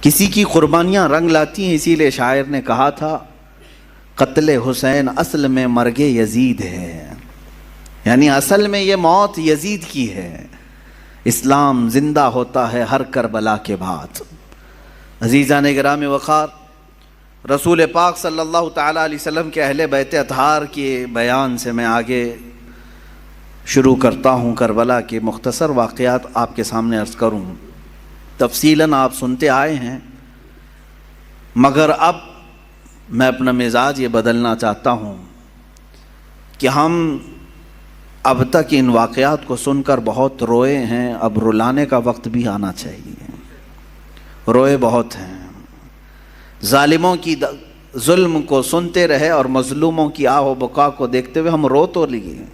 کسی کی قربانیاں رنگ لاتی ہیں، اسی لیے شاعر نے کہا تھا قتل حسین اصل میں مرگ یزید ہے، یعنی اصل میں یہ موت یزید کی ہے۔ اسلام زندہ ہوتا ہے ہر کربلا کے بعد۔ عزیزان گرامی وقار، رسول پاک صلی اللہ تعالیٰ علیہ وسلم کے اہل بیت اطہار کے بیان سے میں آگے شروع کرتا ہوں۔ کربلا کے مختصر واقعات آپ کے سامنے عرض کروں، تفصیلاً آپ سنتے آئے ہیں، مگر اب میں اپنا مزاج یہ بدلنا چاہتا ہوں کہ ہم اب تک ان واقعات کو سن کر بہت روئے ہیں، اب رلانے کا وقت بھی آنا چاہیے۔ روئے بہت ہیں، ظالموں کی ظلم کو سنتے رہے اور مظلوموں کی آہ و بکا کو دیکھتے ہوئے ہم رو تو لیے،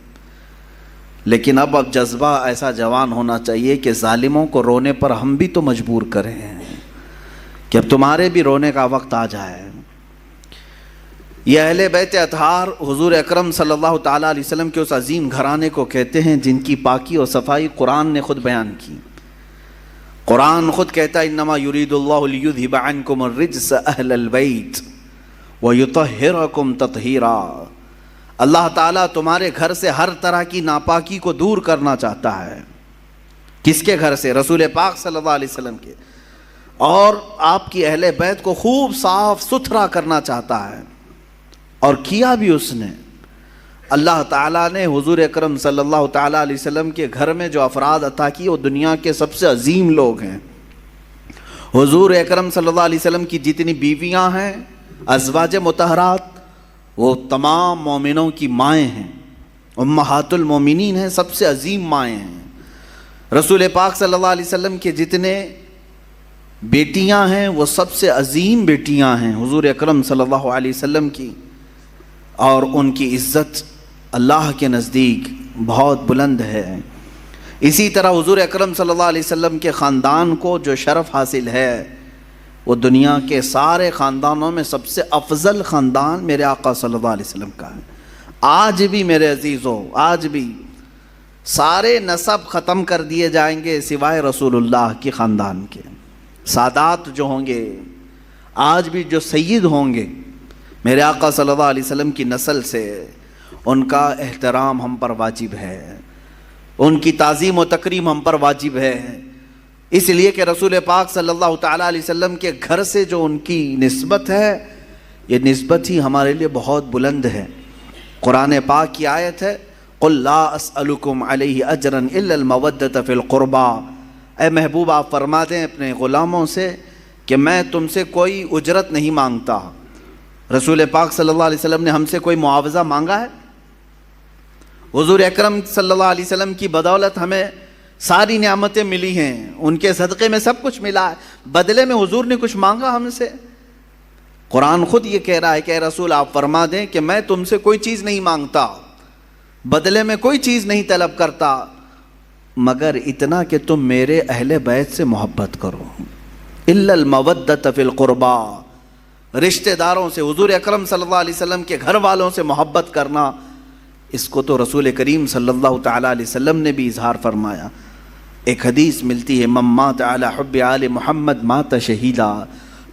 لیکن اب جذبہ ایسا جوان ہونا چاہیے کہ ظالموں کو رونے پر ہم بھی تو مجبور کریں کہ اب تمہارے بھی رونے کا وقت آ جائے۔ یہ اہل بیت اطہار حضور اکرم صلی اللہ تعالیٰ علیہ وسلم کے اس عظیم گھرانے کو کہتے ہیں جن کی پاکی اور صفائی قرآن نے خود بیان کی۔ قرآن خود کہتا ہے انما یرید اللہ لیذھب عنکم الرجس اہل البیت ویطہرکم تطہیرا۔ اللہ تعالیٰ تمہارے گھر سے ہر طرح کی ناپاکی کو دور کرنا چاہتا ہے۔ کس کے گھر سے؟ رسول پاک صلی اللہ علیہ وسلم کے، اور آپ کی اہل بیت کو خوب صاف ستھرا کرنا چاہتا ہے، اور کیا بھی اس نے۔ اللہ تعالیٰ نے حضور اکرم صلی اللہ تعالیٰ علیہ وسلم کے گھر میں جو افراد عطا کی وہ دنیا کے سب سے عظیم لوگ ہیں۔ حضور اکرم صلی اللہ علیہ وسلم کی جتنی بیویاں ہیں ازواج مطہرات، وہ تمام مومنوں کی مائیں ہیں، امہات المومنین ہیں، سب سے عظیم مائیں ہیں۔ رسول پاک صلی اللہ علیہ وسلم کے جتنے بیٹیاں ہیں وہ سب سے عظیم بیٹیاں ہیں حضور اکرم صلی اللہ علیہ وسلم کی، اور ان کی عزت اللہ کے نزدیک بہت بلند ہے۔ اسی طرح حضور اکرم صلی اللہ علیہ وسلم کے خاندان کو جو شرف حاصل ہے وہ دنیا کے سارے خاندانوں میں سب سے افضل خاندان میرے آقا صلی اللہ علیہ وسلم کا ہے۔ آج بھی میرے عزیزوں، آج بھی سارے نسب ختم کر دیے جائیں گے سوائے رسول اللہ کے خاندان کے۔ سادات جو ہوں گے، آج بھی جو سید ہوں گے میرے آقا صلی اللہ علیہ وسلم کی نسل سے، ان کا احترام ہم پر واجب ہے، ان کی تعظیم و تکریم ہم پر واجب ہے، اس لیے کہ رسول پاک صلی اللہ تعالیٰ علیہ وسلم کے گھر سے جو ان کی نسبت ہے یہ نسبت ہی ہمارے لیے بہت بلند ہے۔ قرآن پاک کی آیت ہے قُلْ لَا أَسْأَلُكُمْ عَلَيْهِ أَجْرًا إِلَّا الْمَوَدَّةَ فِي الْقُرْبَى۔ اے محبوب آپ فرما دیں اپنے غلاموں سے کہ میں تم سے کوئی اجرت نہیں مانگتا۔ رسول پاک صلی اللہ علیہ وسلم نے ہم سے کوئی معاوضہ مانگا ہے؟ حضور اکرم صلی اللہ علیہ وسلم کی بدولت ہمیں ساری نعمتیں ملی ہیں، ان کے صدقے میں سب کچھ ملا ہے، بدلے میں حضور نے کچھ مانگا ہم سے؟ قرآن خود یہ کہہ رہا ہے کہ اے رسول آپ فرما دیں کہ میں تم سے کوئی چیز نہیں مانگتا، بدلے میں کوئی چیز نہیں طلب کرتا، مگر اتنا کہ تم میرے اہل بیت سے محبت کرو۔ الا المودۃ فی القربى، رشتہ داروں سے، حضور اکرم صلی اللہ علیہ وسلم کے گھر والوں سے محبت کرنا، اس کو تو رسول کریم صلی اللہ تعالیٰ علیہ وسلم نے بھی اظہار فرمایا۔ ایک حدیث ملتی ہے من مات علی حب آل محمد مات شہیدا،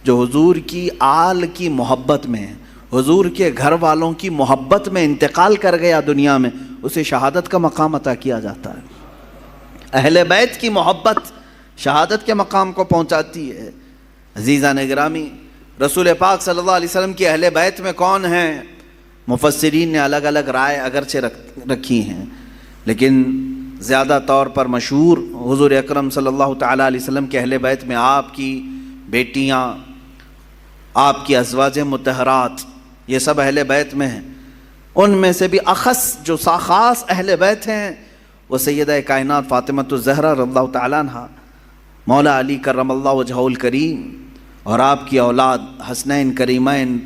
جو حضور کی آل کی محبت میں، حضور کے گھر والوں کی محبت میں انتقال کر گیا دنیا میں، اسے شہادت کا مقام عطا کیا جاتا ہے۔ اہل بیت کی محبت شہادت کے مقام کو پہنچاتی ہے۔ عزیزان گرامی، رسول پاک صلی اللہ علیہ وسلم کی اہل بیت میں کون ہیں؟ مفسرین نے الگ الگ رائے اگرچہ رکھی ہیں، لیکن زیادہ طور پر مشہور حضور اکرم صلی اللہ تعالیٰ علیہ وسلم کے اہل بیت میں آپ کی بیٹیاں، آپ کی ازواج مطہرات، یہ سب اہل بیت میں ہیں۔ ان میں سے بھی اخص جو خاص اہل بیت ہیں وہ سیدہ کائنات فاطمۃ الزہرا رضی اللہ تعالیٰ عنہا، مولا علی کرم اللہ وجہہ الکریم، اور آپ کی اولاد حسنین کریمین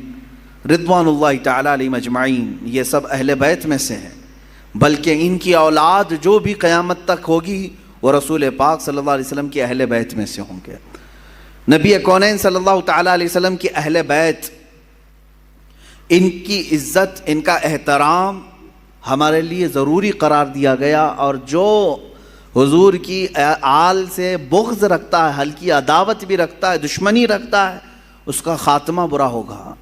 رضوان اللہ تعالیٰ علیہم اجمعین، یہ سب اہل بیت میں سے ہیں۔ بلکہ ان کی اولاد جو بھی قیامت تک ہوگی وہ رسول پاک صلی اللہ علیہ وسلم کی اہل بیت میں سے ہوں گے۔ نبی کونین صلی اللہ تعالیٰ علیہ وسلم کی اہل بیت، ان کی عزت، ان کا احترام ہمارے لیے ضروری قرار دیا گیا، اور جو حضور کی آل سے بغض رکھتا ہے، ہلکی عداوت بھی رکھتا ہے، دشمنی رکھتا ہے، اس کا خاتمہ برا ہوگا۔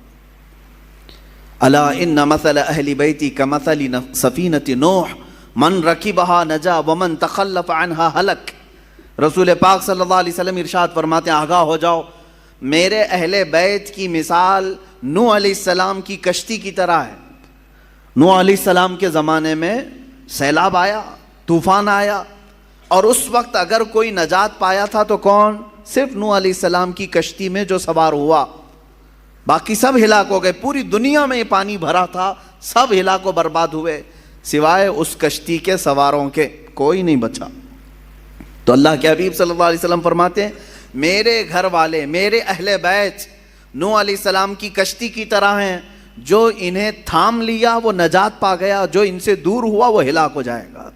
الا ان مثل اہل بیتی کمثل سفینۃ نوح من رکبها نجا ومن تخلف عنها ہلک۔ رسول پاک صلی اللہ علیہ وسلم ارشاد فرماتے ہیں آگاہ ہو جاؤ، میرے اہل بیت کی مثال نوح علیہ السلام کی کشتی کی طرح ہے۔ نوح علیہ السلام کے زمانے میں سیلاب آیا، طوفان آیا، اور اس وقت اگر کوئی نجات پایا تھا تو کون؟ صرف نوح علیہ السلام کی کشتی میں جو سوار ہوا، باقی سب ہلاک ہو گئے۔ پوری دنیا میں پانی بھرا تھا، سب ہلاک و برباد ہوئے، سوائے اس کشتی کے سواروں کے کوئی نہیں بچا۔ تو اللہ کے حبیب صلی اللہ علیہ وسلم فرماتے ہیں میرے گھر والے، میرے اہل بیت نوح علیہ السلام کی کشتی کی طرح ہیں، جو انہیں تھام لیا وہ نجات پا گیا، جو ان سے دور ہوا وہ ہلاک ہو جائے گا۔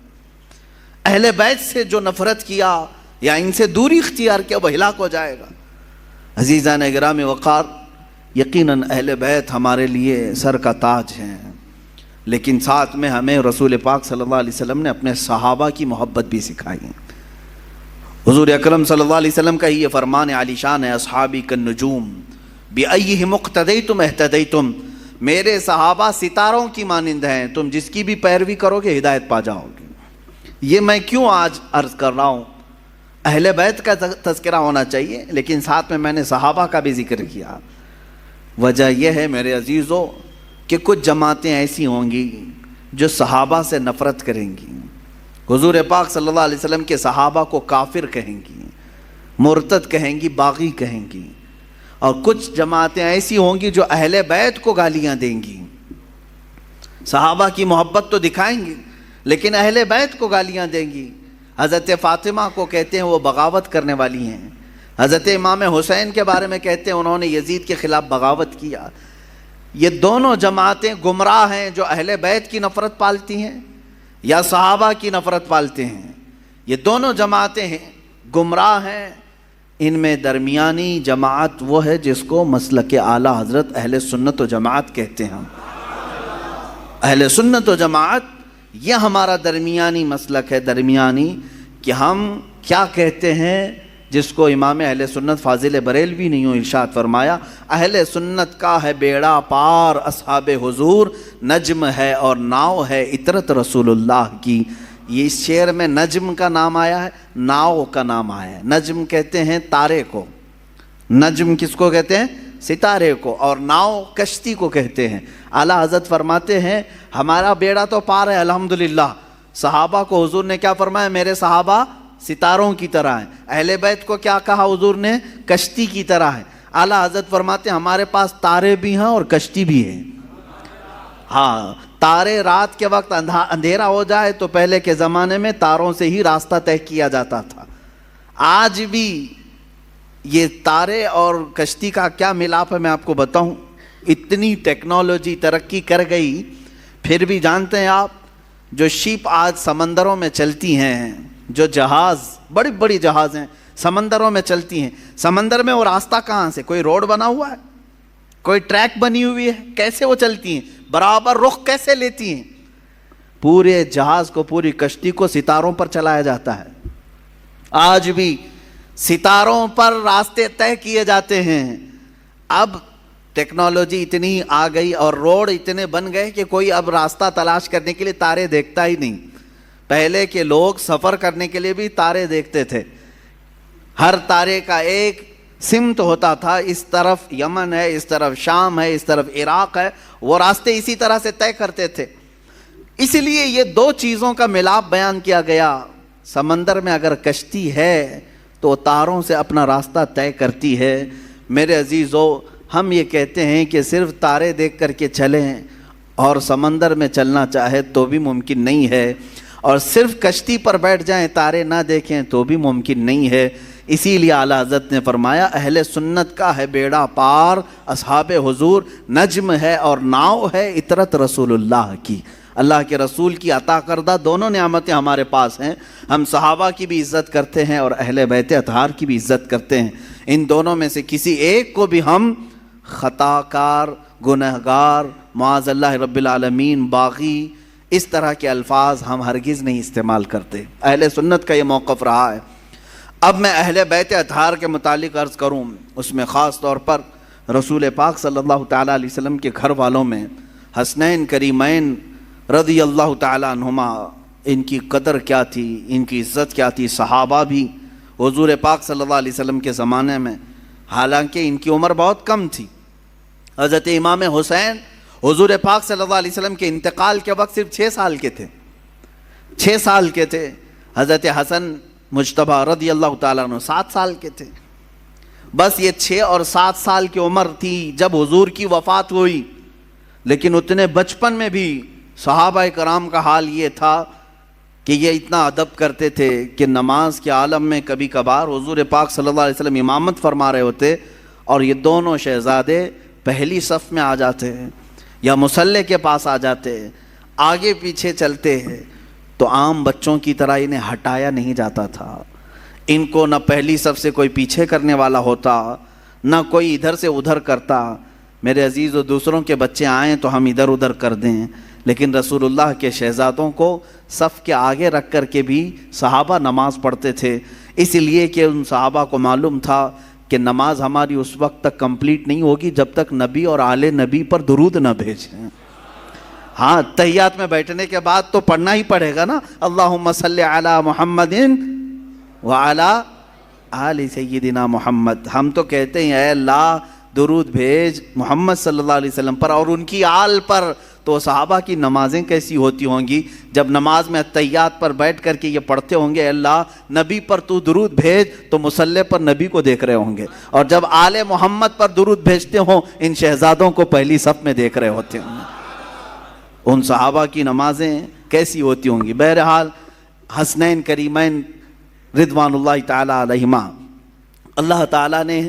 اہل بیت سے جو نفرت کیا یا ان سے دوری اختیار کیا وہ ہلاک ہو جائے گا۔ عزیزان گرام وقار، یقیناً اہل بیت ہمارے لیے سر کا تاج ہیں، لیکن ساتھ میں ہمیں رسول پاک صلی اللہ علیہ وسلم نے اپنے صحابہ کی محبت بھی سکھائی۔ حضور اکرم صلی اللہ علیہ وسلم کا یہ فرمان عالی شان ہے، اصحابی کالنجوم بأیہم اقتدیتم اہتدیتم، میرے صحابہ ستاروں کی مانند ہیں، تم جس کی بھی پیروی کرو گے ہدایت پا جاؤ گے۔ یہ میں کیوں آج عرض کر رہا ہوں؟ اہل بیت کا تذکرہ ہونا چاہیے، لیکن ساتھ میں نے صحابہ کا بھی ذکر کیا۔ وجہ یہ ہے میرے عزیزو کہ کچھ جماعتیں ایسی ہوں گی جو صحابہ سے نفرت کریں گی، حضور پاک صلی اللہ علیہ وسلم کے صحابہ کو کافر کہیں گی، مرتد کہیں گی، باغی کہیں گی، اور کچھ جماعتیں ایسی ہوں گی جو اہل بیت کو گالیاں دیں گی۔ صحابہ کی محبت تو دکھائیں گی لیکن اہل بیت کو گالیاں دیں گی۔ حضرت فاطمہ کو کہتے ہیں وہ بغاوت کرنے والی ہیں، حضرت امام حسین کے بارے میں کہتے ہیں انہوں نے یزید کے خلاف بغاوت کیا۔ یہ دونوں جماعتیں گمراہ ہیں، جو اہل بیت کی نفرت پالتی ہیں یا صحابہ کی نفرت پالتے ہیں۔ یہ دونوں جماعتیں ہیں، گمراہ ہیں۔ ان میں درمیانی جماعت وہ ہے جس کو مسلک اعلی حضرت اہل سنت و جماعت کہتے ہیں۔ اہل سنت و جماعت یہ ہمارا درمیانی مسلک ہے، درمیانی، کہ ہم کیا کہتے ہیں، جس کو امام اہل سنت فاضل بریلوی نے یوں ارشاد فرمایا، اہل سنت کا ہے بیڑا پار اصحاب حضور، نجم ہے اور ناؤ ہے اطرت رسول اللہ کی۔ یہ اس شعر میں نجم کا نام آیا ہے، ناؤ کا نام آیا ہے۔ نجم کہتے ہیں تارے کو، نجم کس کو کہتے ہیں؟ ستارے کو، اور ناؤ کشتی کو کہتے ہیں۔ اعلیٰ حضرت فرماتے ہیں ہمارا بیڑا تو پار ہے الحمدللہ۔ صحابہ کو حضور نے کیا فرمایا؟ میرے صحابہ ستاروں کی طرح ہیں۔ اہل بیت کو کیا کہا حضور نے؟ کشتی کی طرح ہے۔ اعلیٰ حضرت فرماتے ہیں ہمارے پاس تارے بھی ہیں اور کشتی بھی ہے۔ ہاں، تارے رات کے وقت اندھیرا ہو جائے تو پہلے کے زمانے میں تاروں سے ہی راستہ طے کیا جاتا تھا۔ آج بھی یہ تارے اور کشتی کا کیا ملاپ ہے میں آپ کو بتاؤں۔ اتنی ٹیکنالوجی ترقی کر گئی، پھر بھی جانتے ہیں آپ، جو شپ آج سمندروں میں چلتی ہیں، جو جہاز، بڑی بڑی جہاز ہیں سمندروں میں چلتی ہیں، سمندر میں وہ راستہ کہاں سے؟ کوئی روڈ بنا ہوا ہے؟ کوئی ٹریک بنی ہوئی ہے؟ کیسے وہ چلتی ہیں؟ برابر رخ کیسے لیتی ہیں؟ پورے جہاز کو، پوری کشتی کو ستاروں پر چلایا جاتا ہے۔ آج بھی ستاروں پر راستے طے کیے جاتے ہیں۔ اب ٹیکنالوجی اتنی آ گئی اور روڈ اتنے بن گئے کہ کوئی اب راستہ تلاش کرنے کے لیے تارے دیکھتا ہی نہیں۔ پہلے کے لوگ سفر کرنے کے لیے بھی تارے دیکھتے تھے، ہر تارے کا ایک سمت ہوتا تھا، اس طرف یمن ہے، اس طرف شام ہے، اس طرف عراق ہے، وہ راستے اسی طرح سے طے کرتے تھے۔ اس لیے یہ دو چیزوں کا ملاپ بیان کیا گیا۔ سمندر میں اگر کشتی ہے تو تاروں سے اپنا راستہ طے کرتی ہے۔ میرے عزیزو، ہم یہ کہتے ہیں کہ صرف تارے دیکھ کر کے چلیں اور سمندر میں چلنا چاہے تو بھی ممکن نہیں ہے، اور صرف کشتی پر بیٹھ جائیں تارے نہ دیکھیں تو بھی ممکن نہیں ہے۔ اسی لیے اعلیٰ حضرت نے فرمایا اہل سنت کا ہے بیڑا پار اصحاب حضور، نجم ہے اور ناؤ ہے اطرت رسول اللہ کی۔ اللہ کے رسول کی عطا کردہ دونوں نعمتیں ہمارے پاس ہیں۔ ہم صحابہ کی بھی عزت کرتے ہیں اور اہل بیت اطہار کی بھی عزت کرتے ہیں۔ ان دونوں میں سے کسی ایک کو بھی ہم خطا کار، گنہگار، معاذ اللہ رب العالمین، باغی، اس طرح کے الفاظ ہم ہرگز نہیں استعمال کرتے. اہل سنت کا یہ موقف رہا ہے. اب میں اہل بیت اطہار کے متعلق عرض کروں، اس میں خاص طور پر رسول پاک صلی اللہ تعالیٰ علیہ وسلم کے گھر والوں میں حسنین کریمین رضی اللہ تعالیٰ عنہما، ان کی قدر کیا تھی، ان کی عزت کیا تھی. صحابہ بھی حضور پاک صلی اللہ علیہ وسلم کے زمانے میں، حالانکہ ان کی عمر بہت کم تھی. حضرت امام حسین حضور پاک صلی اللہ علیہ وسلم کے انتقال کے وقت صرف 6 سال کے تھے. 6 سال کے تھے. حضرت حسن مجتبیٰ رضی اللہ تعالیٰ عنہ 7 سال کے تھے. بس یہ 6 اور 7 سال کی عمر تھی جب حضور کی وفات ہوئی. لیکن اتنے بچپن میں بھی صحابہ کرام کا حال یہ تھا کہ یہ اتنا ادب کرتے تھے کہ نماز کے عالم میں کبھی کبھار حضور پاک صلی اللہ علیہ وسلم امامت فرما رہے ہوتے اور یہ دونوں شہزادے پہلی صف میں آ جاتے ہیں یا مصلی کے پاس آ جاتے ہیں، آگے پیچھے چلتے ہیں، تو عام بچوں کی طرح انہیں ہٹایا نہیں جاتا تھا. ان کو نہ پہلی صف سے کوئی پیچھے کرنے والا ہوتا، نہ کوئی ادھر سے ادھر کرتا. میرے عزیز و دوسروں کے بچے آئیں تو ہم ادھر ادھر کر دیں، لیکن رسول اللہ کے شہزادوں کو صف کے آگے رکھ کر کے بھی صحابہ نماز پڑھتے تھے، اس لیے کہ ان صحابہ کو معلوم تھا کہ نماز ہماری اس وقت تک کمپلیٹ نہیں ہوگی جب تک نبی اور آل نبی پر درود نہ بھیجیں. ہاں، تحیات میں بیٹھنے کے بعد تو پڑھنا ہی پڑے گا نا، اللہم صلی علی محمد وعلی آل سیدنا محمد. ہم تو کہتے ہیں اے اللہ درود بھیج محمد صلی اللہ علیہ وسلم پر اور ان کی آل پر. تو صحابہ کی نمازیں کیسی ہوتی ہوں گی جب نماز میں تحیات پر بیٹھ کر کے یہ پڑھتے ہوں گے اے اللہ نبی پر تو درود بھیج، تو مصلی پر نبی کو دیکھ رہے ہوں گے، اور جب آل محمد پر درود بھیجتے ہوں ان شہزادوں کو پہلی صف میں دیکھ رہے ہوتے ہوں گے. ان صحابہ کی نمازیں کیسی ہوتی ہوں گی. بہرحال حسنین کریمین رضوان اللہ تعالیٰ علیہما، اللہ تعالیٰ نے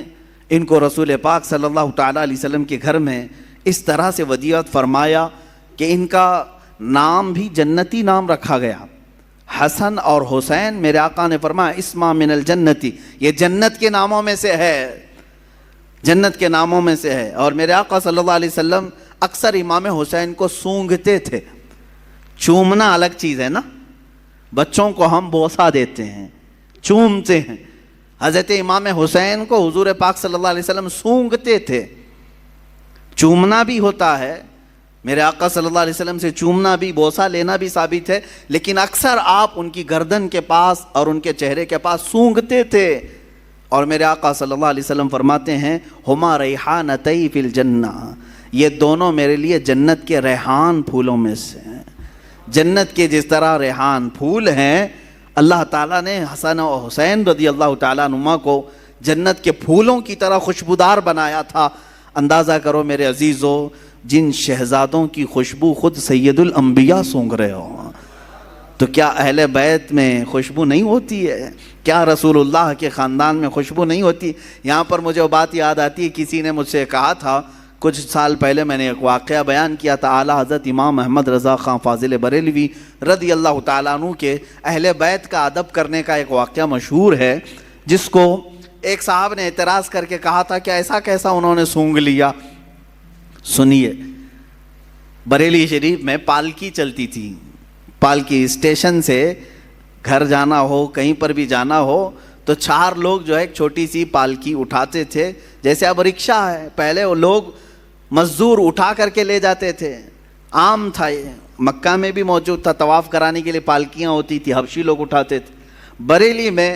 ان کو رسول پاک صلی اللہ تعالیٰ علیہ وسلم کے گھر میں اس طرح سے ودیعت فرمایا کہ ان کا نام بھی جنتی نام رکھا گیا. حسن اور حسین میرے آقا نے فرمایا اسما من الجنتی، یہ جنت کے ناموں میں سے ہے، جنت کے ناموں میں سے ہے. اور میرے آقا صلی اللہ علیہ وسلم اکثر امام حسین کو سونگھتے تھے. چومنا الگ چیز ہے نا، بچوں کو ہم بوسہ دیتے ہیں، چومتے ہیں. حضرت امام حسین کو حضور پاک صلی اللہ علیہ وسلم سونگھتے تھے. چومنا بھی ہوتا ہے، میرے آقا صلی اللہ علیہ وسلم سے چومنا بھی، بوسہ لینا بھی ثابت ہے، لیکن اکثر آپ ان کی گردن کے پاس اور ان کے چہرے کے پاس سونگھتے تھے. اور میرے آقا صلی اللہ علیہ وسلم فرماتے ہیں ہما ریحانتی فی الجنہ، یہ دونوں میرے لیے جنت کے ریحان پھولوں میں سے ہیں. جنت کے جس طرح ریحان پھول ہیں، اللہ تعالیٰ نے حسن و حسین رضی اللہ تعالیٰ عنہما کو جنت کے پھولوں کی طرح خوشبودار بنایا تھا. اندازہ کرو میرے عزیزو، جن شہزادوں کی خوشبو خود سید الانبیاء سونگ رہے ہو، تو کیا اہل بیت میں خوشبو نہیں ہوتی ہے؟ کیا رسول اللہ کے خاندان میں خوشبو نہیں ہوتی؟ یہاں پر مجھے وہ بات یاد آتی ہے، کسی نے مجھ سے کہا تھا کچھ سال پہلے، میں نے ایک واقعہ بیان کیا تھا، اعلیٰ حضرت امام احمد رضا خان فاضل بریلوی رضی اللہ تعالیٰ عنہ کے اہل بیت کا ادب کرنے کا ایک واقعہ مشہور ہے، جس کو ایک صاحب نے اعتراض کر کے کہا تھا کہ ایسا کیسا انہوں نے سونگ لیا. سنیے، بریلی شریف میں پالکی چلتی تھی. پالکی اسٹیشن سے گھر جانا ہو، کہیں پر بھی جانا ہو، تو 4 لوگ جو ہے ایک چھوٹی سی پالکی اٹھاتے تھے، جیسے اب رکشہ ہے. پہلے وہ لوگ مزدور اٹھا کر کے لے جاتے تھے، عام تھا، یہ مکہ میں بھی موجود تھا، طواف کرانے کے لیے پالکیاں ہوتی تھی، حبشی لوگ اٹھاتے تھے. بریلی میں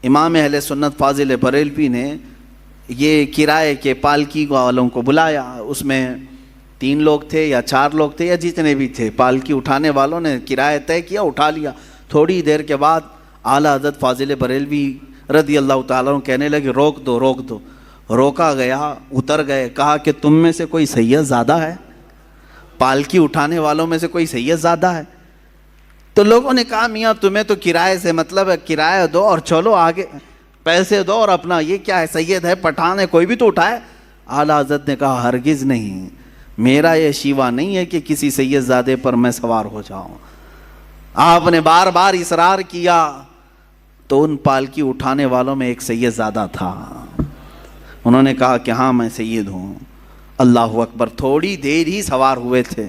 امام اہل سنت فاضل بریلوی نے یہ کرائے کے پالکی والوں کو بلایا. اس میں 3 لوگ تھے یا 4 لوگ تھے یا جتنے بھی تھے، پالکی اٹھانے والوں نے کرایہ طے کیا، اٹھا لیا. تھوڑی دیر کے بعد اعلیٰ حضرت فاضل بریلوی رضی اللہ تعالیٰ عنہ کہنے لگے روک دو روک دو. روکا گیا، اتر گئے، کہا کہ تم میں سے کوئی سید زادہ ہے؟ پالکی اٹھانے والوں میں سے کوئی سید زادہ ہے؟ تو لوگوں نے کہا میاں تمہیں تو کرائے سے مطلب ہے، کرایہ دو اور چلو آگے، پیسے دو اور اپنا، یہ کیا ہے، سید ہے، پٹھان ہے، کوئی بھی تو اٹھائے. اعلیٰ حضرت نے کہا ہرگز نہیں، میرا یہ شیوا نہیں ہے کہ کسی سید زادے پر میں سوار ہو جاؤں. آپ نے بار بار اصرار کیا تو ان پالکی اٹھانے والوں میں ایک سید زادہ تھا. انہوں نے کہا کہ ہاں میں سید ہوں. اللہ اکبر. تھوڑی دیر ہی سوار ہوئے تھے،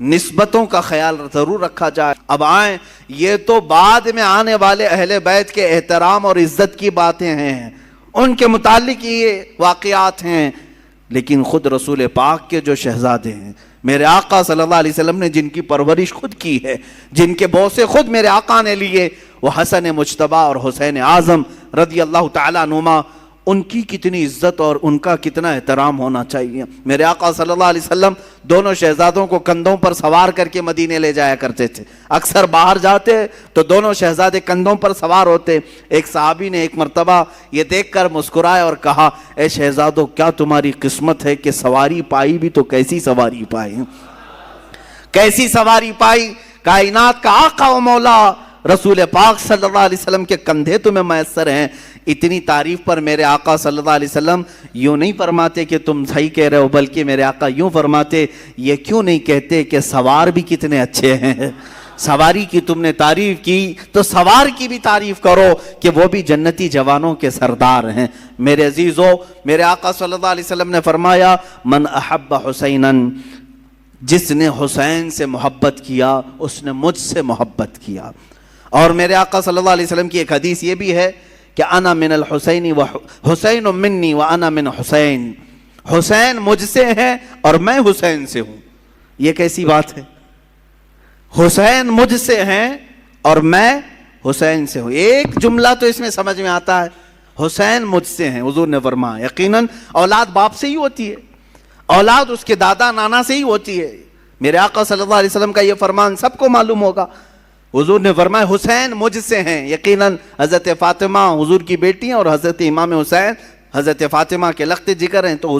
نسبتوں کا خیال ضرور رکھا جائے. اب آئیں، یہ تو بعد میں آنے والے اہل بیت کے احترام اور عزت کی باتیں ہیں، ان کے متعلق یہ واقعات ہیں، لیکن خود رسول پاک کے جو شہزادے ہیں، میرے آقا صلی اللہ علیہ وسلم نے جن کی پرورش خود کی ہے، جن کے بوسے خود میرے آقا نے لیے، وہ حسن مجتبیٰ اور حسین اعظم رضی اللہ تعالیٰ عنہما، ان کی کتنی عزت اور ان کا کتنا احترام ہونا چاہیے. میرے آقا صلی اللہ علیہ وسلم دونوں شہزادوں کو کندھوں پر سوار کر کے مدینے لے جایا کرتے تھے. اکثر باہر جاتے تو دونوں شہزادے کندھوں پر سوار ہوتے. ایک صحابی نے ایک مرتبہ یہ دیکھ کر مسکرایا اور کہا، اے شہزادوں، کیا تمہاری قسمت ہے کہ سواری پائی بھی تو کیسی سواری پائی، کیسی سواری پائی. کائنات کا آقا و مولا رسول پاک صلی اللہ علیہ وسلم کے کندھے تمہیں میسر ہیں. اتنی تعریف پر میرے آقا صلی اللہ علیہ وسلم یوں نہیں فرماتے کہ تم صحیح کہہ رہے ہو، بلکہ میرے آقا یوں فرماتے، یہ کیوں نہیں کہتے کہ سوار بھی کتنے اچھے ہیں. سواری کی تم نے تعریف کی تو سوار کی بھی تعریف کرو کہ وہ بھی جنتی جوانوں کے سردار ہیں. میرے عزیزو، میرے آقا صلی اللہ علیہ وسلم نے فرمایا، من احب حسینا، جس نے حسین سے محبت کیا اس نے مجھ سے محبت کیا. اور میرے آقا صلی اللہ علیہ وسلم کی ایک حدیث یہ بھی ہے کہ انا من الحسین و حسین منی و انا من حسین، حسین مجھ سے ہے اور میں حسین سے ہوں. یہ کیسی بات ہے؟ حسین مجھ سے ہیں اور میں حسین سے ہوں. ایک جملہ تو اس میں سمجھ میں آتا ہے، حسین مجھ سے ہیں. حضور نے فرمایا یقیناً اولاد باپ سے ہی ہوتی ہے، اولاد اس کے دادا نانا سے ہی ہوتی ہے. میرے آقا صلی اللہ علیہ وسلم کا یہ فرمان سب کو معلوم ہوگا. حضور نے فرمایا حسین مجھ سے ہیں. یقیناً حضرت فاطمہ حضور کی بیٹی ہیں اور حضرت امام حسین حضرت فاطمہ کے لخت جگر ہیں، تو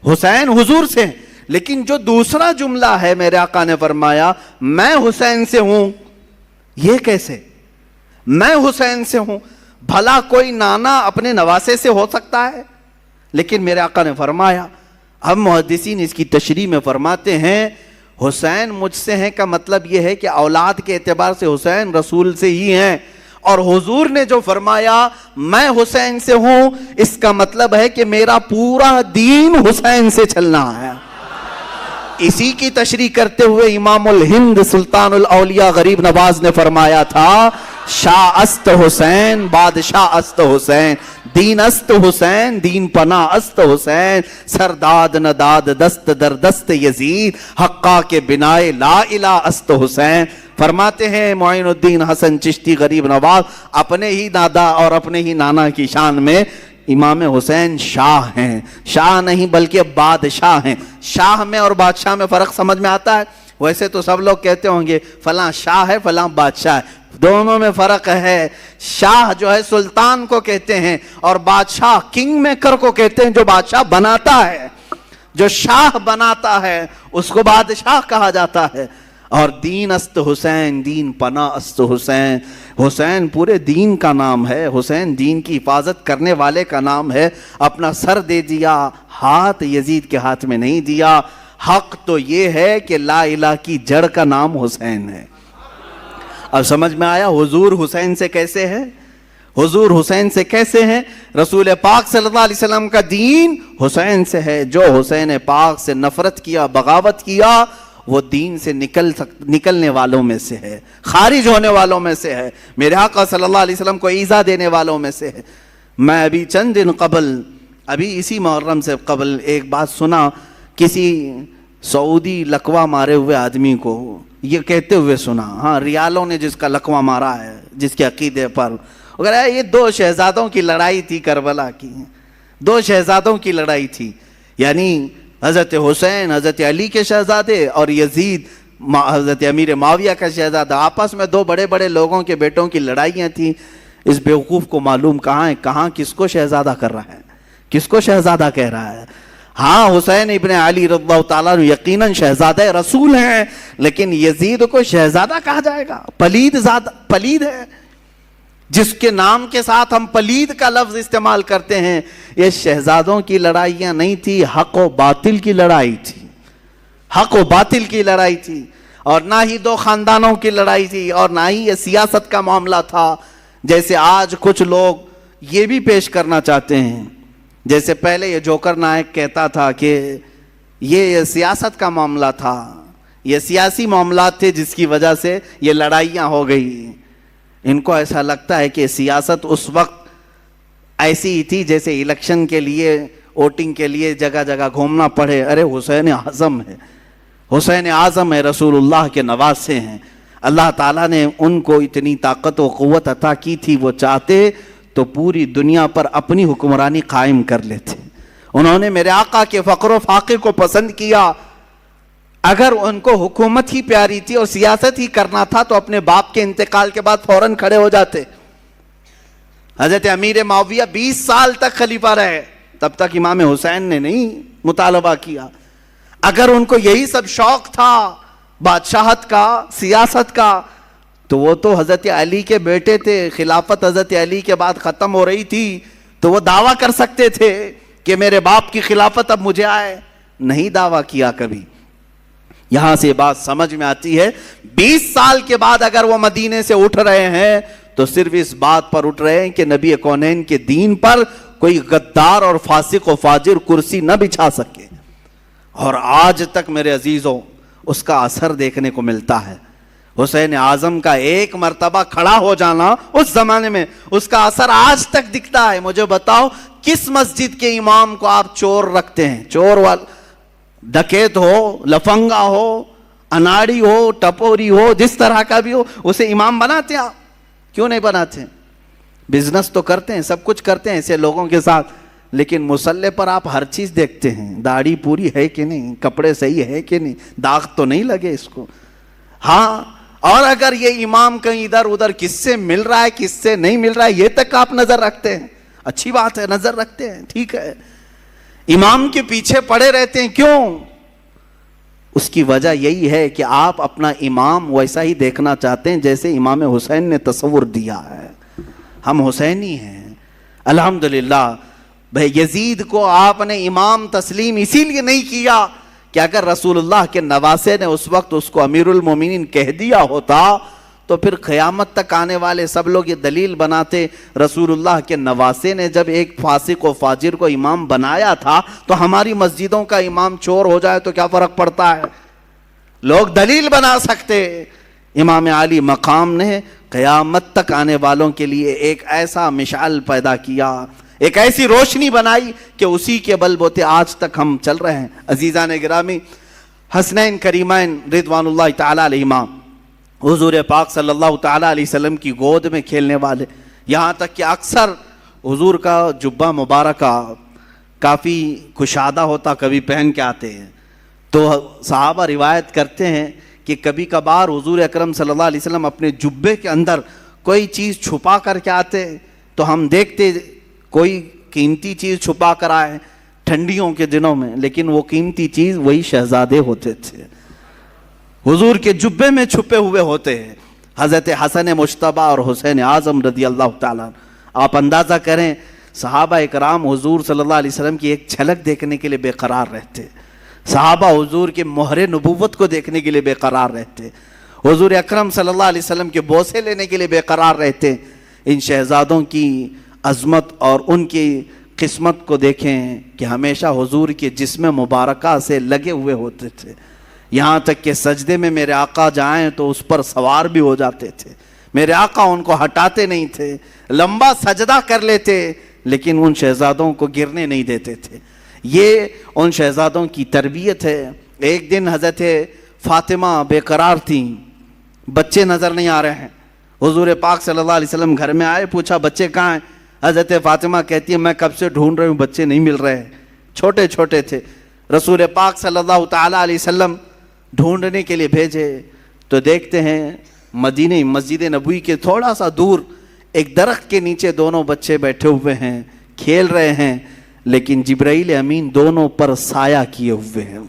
حسین حضور سے ہیں. لیکن جو دوسرا جملہ ہے، میرے آقا نے فرمایا میں حسین سے ہوں. یہ کیسے؟ میں حسین سے ہوں. بھلا کوئی نانا اپنے نواسے سے ہو سکتا ہے؟ لیکن میرے آقا نے فرمایا، ہم محدثین اس کی تشریح میں فرماتے ہیں حسین مجھ سے ہیں کا مطلب یہ ہے کہ اولاد کے اعتبار سے حسین رسول سے ہی ہیں. اور حضور نے جو فرمایا میں حسین سے ہوں، اس کا مطلب ہے کہ میرا پورا دین حسین سے چلنا ہے. اسی کی تشریح کرتے ہوئے امام الہند سلطان الاولیاء غریب نواز نے فرمایا تھا، شاہ است حسین بادشاہ است حسین، دین است حسین دین پناہ است حسین، سرداد نداد دست در دست یزید، حقا کے بنائے لا الہ است حسین. فرماتے ہیں معین الدین حسن چشتی غریب نواز اپنے ہی دادا اور اپنے ہی نانا کی شان میں امام حسین شاہ ہیں. شاہ نہیں بلکہ بادشاہ ہیں. شاہ میں اور بادشاہ میں فرق سمجھ میں آتا ہے؟ ویسے تو سب لوگ کہتے ہوں گے فلاں شاہ ہے فلاں بادشاہ ہے، دونوں میں فرق ہے. شاہ جو ہے سلطان کو کہتے ہیں اور بادشاہ کنگ میکر کو کہتے ہیں، جو بادشاہ بناتا ہے، جو شاہ بناتا ہے اس کو بادشاہ کہا جاتا ہے. اور دین است حسین دین پناہ است حسین، حسین پورے دین کا نام ہے، حسین دین کی حفاظت کرنے والے کا نام ہے. اپنا سر دے دیا، ہاتھ یزید کے ہاتھ میں نہیں دیا. حق تو یہ ہے کہ لا الہ کی جڑ کا نام حسین ہے. اب سمجھ میں آیا حضور حسین سے کیسے ہے؟ حضور حسین سے کیسے ہیں؟ رسول پاک صلی اللہ علیہ وسلم کا دین حسین سے ہے. جو حسین پاک سے نفرت کیا، بغاوت کیا، وہ دین سے نکلنے والوں میں سے ہے، خارج ہونے والوں میں سے ہے، میرے آقا صلی اللہ علیہ وسلم کو ایذا دینے والوں میں سے ہے. میں ابھی چند دن قبل، ابھی اسی محرم سے قبل ایک بات سنا، کسی سعودی لقوہ مارے ہوئے آدمی کو یہ کہتے ہوئے سنا، ہاں ریالوں نے جس کا لقوہ مارا ہے، جس کے عقیدے پر، اگر یہ 2 شہزادوں کی لڑائی تھی کربلا کی، 2 شہزادوں کی لڑائی تھی، یعنی حضرت حسین حضرت علی کے شہزادے اور یزید حضرت امیر معاویہ کا شہزادہ، آپس میں 2 بڑے بڑے لوگوں کے بیٹوں کی لڑائیاں تھیں. اس بیوقوف کو معلوم کہاں ہے، کہاں کس کو شہزادہ کر رہا ہے، کس کو شہزادہ کہہ رہا ہے. ہاں حسین ابن علی رضی اللہ تعالیٰ یقیناً شہزادہ رسول ہیں، لیکن یزید کو شہزادہ کہا جائے گا؟ پلید ہے. جس کے نام کے ساتھ ہم پلید کا لفظ استعمال کرتے ہیں. یہ شہزادوں کی لڑائیاں نہیں تھی، حق و باطل کی لڑائی تھی، حق و باطل کی لڑائی تھی. اور نہ ہی 2 خاندانوں کی لڑائی تھی، اور نہ ہی یہ سیاست کا معاملہ تھا جیسے آج کچھ لوگ یہ بھی پیش کرنا چاہتے ہیں. جیسے پہلے یہ جوکر نائک کہتا تھا کہ یہ سیاست کا معاملہ تھا، یہ سیاسی معاملات تھے جس کی وجہ سے یہ لڑائیاں ہو گئی. ان کو ایسا لگتا ہے کہ سیاست اس وقت ایسی ہی تھی جیسے الیکشن کے لیے ووٹنگ کے لیے جگہ جگہ گھومنا پڑے. ارے حسین اعظم ہے, حسین اعظم ہے, رسول اللہ کے نواسے ہیں. اللہ تعالیٰ نے ان کو اتنی طاقت و قوت عطا کی تھی, وہ چاہتے تو پوری دنیا پر اپنی حکمرانی قائم کر لیتے. انہوں نے میرے آقا کے فقر و فاقے کو پسند کیا. اگر ان کو حکومت ہی پیاری تھی اور سیاست ہی کرنا تھا تو اپنے باپ کے انتقال کے بعد فوراً کھڑے ہو جاتے. حضرت امیر معاویہ 20 سال تک خلیفہ رہے, تب تک امام حسین نے نہیں مطالبہ کیا. اگر ان کو یہی سب شوق تھا بادشاہت کا, سیاست کا, تو وہ تو حضرت علی کے بیٹے تھے. خلافت حضرت علی کے بعد ختم ہو رہی تھی تو وہ دعویٰ کر سکتے تھے کہ میرے باپ کی خلافت اب مجھے آئے. نہیں دعویٰ کیا کبھی. یہاں سے بات سمجھ میں آتی ہے 20 سال کے بعد اگر وہ مدینے سے اٹھ رہے ہیں تو صرف اس بات پر اٹھ رہے ہیں کہ نبی کونین کے دین پر کوئی غدار اور فاسق و فاجر کرسی نہ بچھا سکے. اور آج تک میرے عزیزوں اس کا اثر دیکھنے کو ملتا ہے. حسین اعظم کا ایک مرتبہ کھڑا ہو جانا اس زمانے میں, اس کا اثر آج تک دکھتا ہے. مجھے بتاؤ کس مسجد کے امام کو آپ چور رکھتے ہیں, چور ڈکیت ہو, لفنگا ہو, اناڑی ہو, ٹپوری ہو, جس طرح کا بھی ہو, اسے امام بناتے ہیں آپ؟ کیوں نہیں بناتے؟ بزنس تو کرتے ہیں, سب کچھ کرتے ہیں ایسے لوگوں کے ساتھ, لیکن مصلے پر آپ ہر چیز دیکھتے ہیں. داڑھی پوری ہے کہ نہیں, کپڑے صحیح ہے کہ نہیں, داغ تو نہیں لگے اس کو. ہاں, اور اگر یہ امام کہیں ادھر ادھر کس سے مل رہا ہے کس سے نہیں مل رہا ہے یہ تک آپ نظر رکھتے ہیں. اچھی بات ہے, نظر رکھتے ہیں, ٹھیک ہے. امام کے پیچھے پڑے رہتے ہیں, کیوں؟ اس کی وجہ یہی ہے کہ آپ اپنا امام ویسا ہی دیکھنا چاہتے ہیں جیسے امام حسین نے تصور دیا ہے. ہم حسینی ہیں الحمدللہ. بھائی یزید کو آپ نے امام تسلیم اسی لیے نہیں کیا کہ اگر رسول اللہ کے نواسے نے اس وقت اس کو امیر المومنین کہہ دیا ہوتا تو پھر قیامت تک آنے والے سب لوگ یہ دلیل بناتے رسول اللہ کے نواسے نے جب ایک فاسق و فاجر کو امام بنایا تھا تو ہماری مسجدوں کا امام چور ہو جائے تو کیا فرق پڑتا ہے. لوگ دلیل بنا سکتے. امام علی مقام نے قیامت تک آنے والوں کے لیے ایک ایسا مشعل پیدا کیا, ایک ایسی روشنی بنائی کہ اسی کے بل بوتے آج تک ہم چل رہے ہیں. عزیزان گرامی, حسنین کریمین رضوان اللہ تعالی علیہما حضور پاک صلی اللہ تعالی علیہ وسلم کی گود میں کھیلنے والے, یہاں تک کہ اکثر حضور کا جبہ مبارکہ کافی کشادہ ہوتا, کبھی پہن کے آتے ہیں. تو صحابہ روایت کرتے ہیں کہ کبھی کبھار حضور اکرم صلی اللہ علیہ وسلم اپنے جبے کے اندر کوئی چیز چھپا کر کے آتے تو ہم دیکھتے کوئی قیمتی چیز چھپا کر آئے ٹھنڈیوں کے دنوں میں, لیکن وہ قیمتی چیز وہی شہزادے ہوتے تھے, حضور کے جبے میں چھپے ہوئے ہوتے ہیں. حضرت حسن مجتبیٰ اور حسین اعظم رضی اللہ تعالیٰ. آپ اندازہ کریں صحابہ اکرام حضور صلی اللہ علیہ وسلم کی ایک جھلک دیکھنے کے لیے بے قرار رہتے, صحابہ حضور کے مہر نبوت کو دیکھنے کے لیے بے قرار رہتے, حضور اکرم صلی اللہ علیہ وسلم کے بوسے لینے کے لیے بے قرار رہتے. ان شہزادوں کی عظمت اور ان کی قسمت کو دیکھیں کہ ہمیشہ حضور کے جسم مبارکہ سے لگے ہوئے ہوتے تھے, یہاں تک کہ سجدے میں میرے آقا جائیں تو اس پر سوار بھی ہو جاتے تھے. میرے آقا ان کو ہٹاتے نہیں تھے, لمبا سجدہ کر لیتے لیکن ان شہزادوں کو گرنے نہیں دیتے تھے. یہ ان شہزادوں کی تربیت ہے. ایک دن حضرت فاطمہ بے قرار تھیں, بچے نظر نہیں آ رہے ہیں. حضور پاک صلی اللہ علیہ وسلم گھر میں آئے, پوچھا بچے کہاں ہیں؟ حضرت فاطمہ کہتی ہے میں کب سے ڈھونڈ رہی ہوں, بچے نہیں مل رہے, چھوٹے چھوٹے تھے. رسول پاک صلی اللہ تعالی علیہ وسلم ڈھونڈنے کے لیے بھیجے تو دیکھتے ہیں مدینے مسجد نبوی کے تھوڑا سا دور ایک درخت کے نیچے دونوں بچے بیٹھے ہوئے ہیں, کھیل رہے ہیں, لیکن جبرائیل امین دونوں پر سایہ کیے ہوئے ہیں.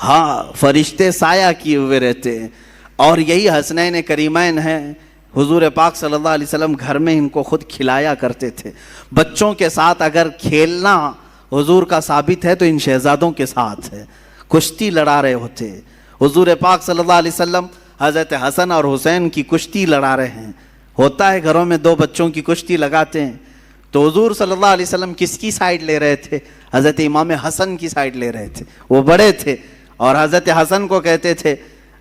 ہاں, فرشتے سایہ کیے ہوئے رہتے ہیں. اور یہی حسنین کریمین ہیں. حضور پاک صلی اللہ علیہ وسلم گھر میں ان کو خود کھلایا کرتے تھے. بچوں کے ساتھ اگر کھیلنا حضور کا ثابت ہے تو ان شہزادوں کے ساتھ ہے. کشتی لڑا رہے ہوتے حضور پاک صلی اللہ علیہ وسلم, حضرت حسن اور حسین کی کشتی لڑا رہے ہیں. ہوتا ہے گھروں میں دو بچوں کی کشتی لگاتے ہیں, تو حضور صلی اللہ علیہ وسلم کس کی سائیڈ لے رہے تھے؟ حضرت امام حسن کی سائیڈ لے رہے تھے. وہ بڑے تھے اور حضرت حسن کو کہتے تھے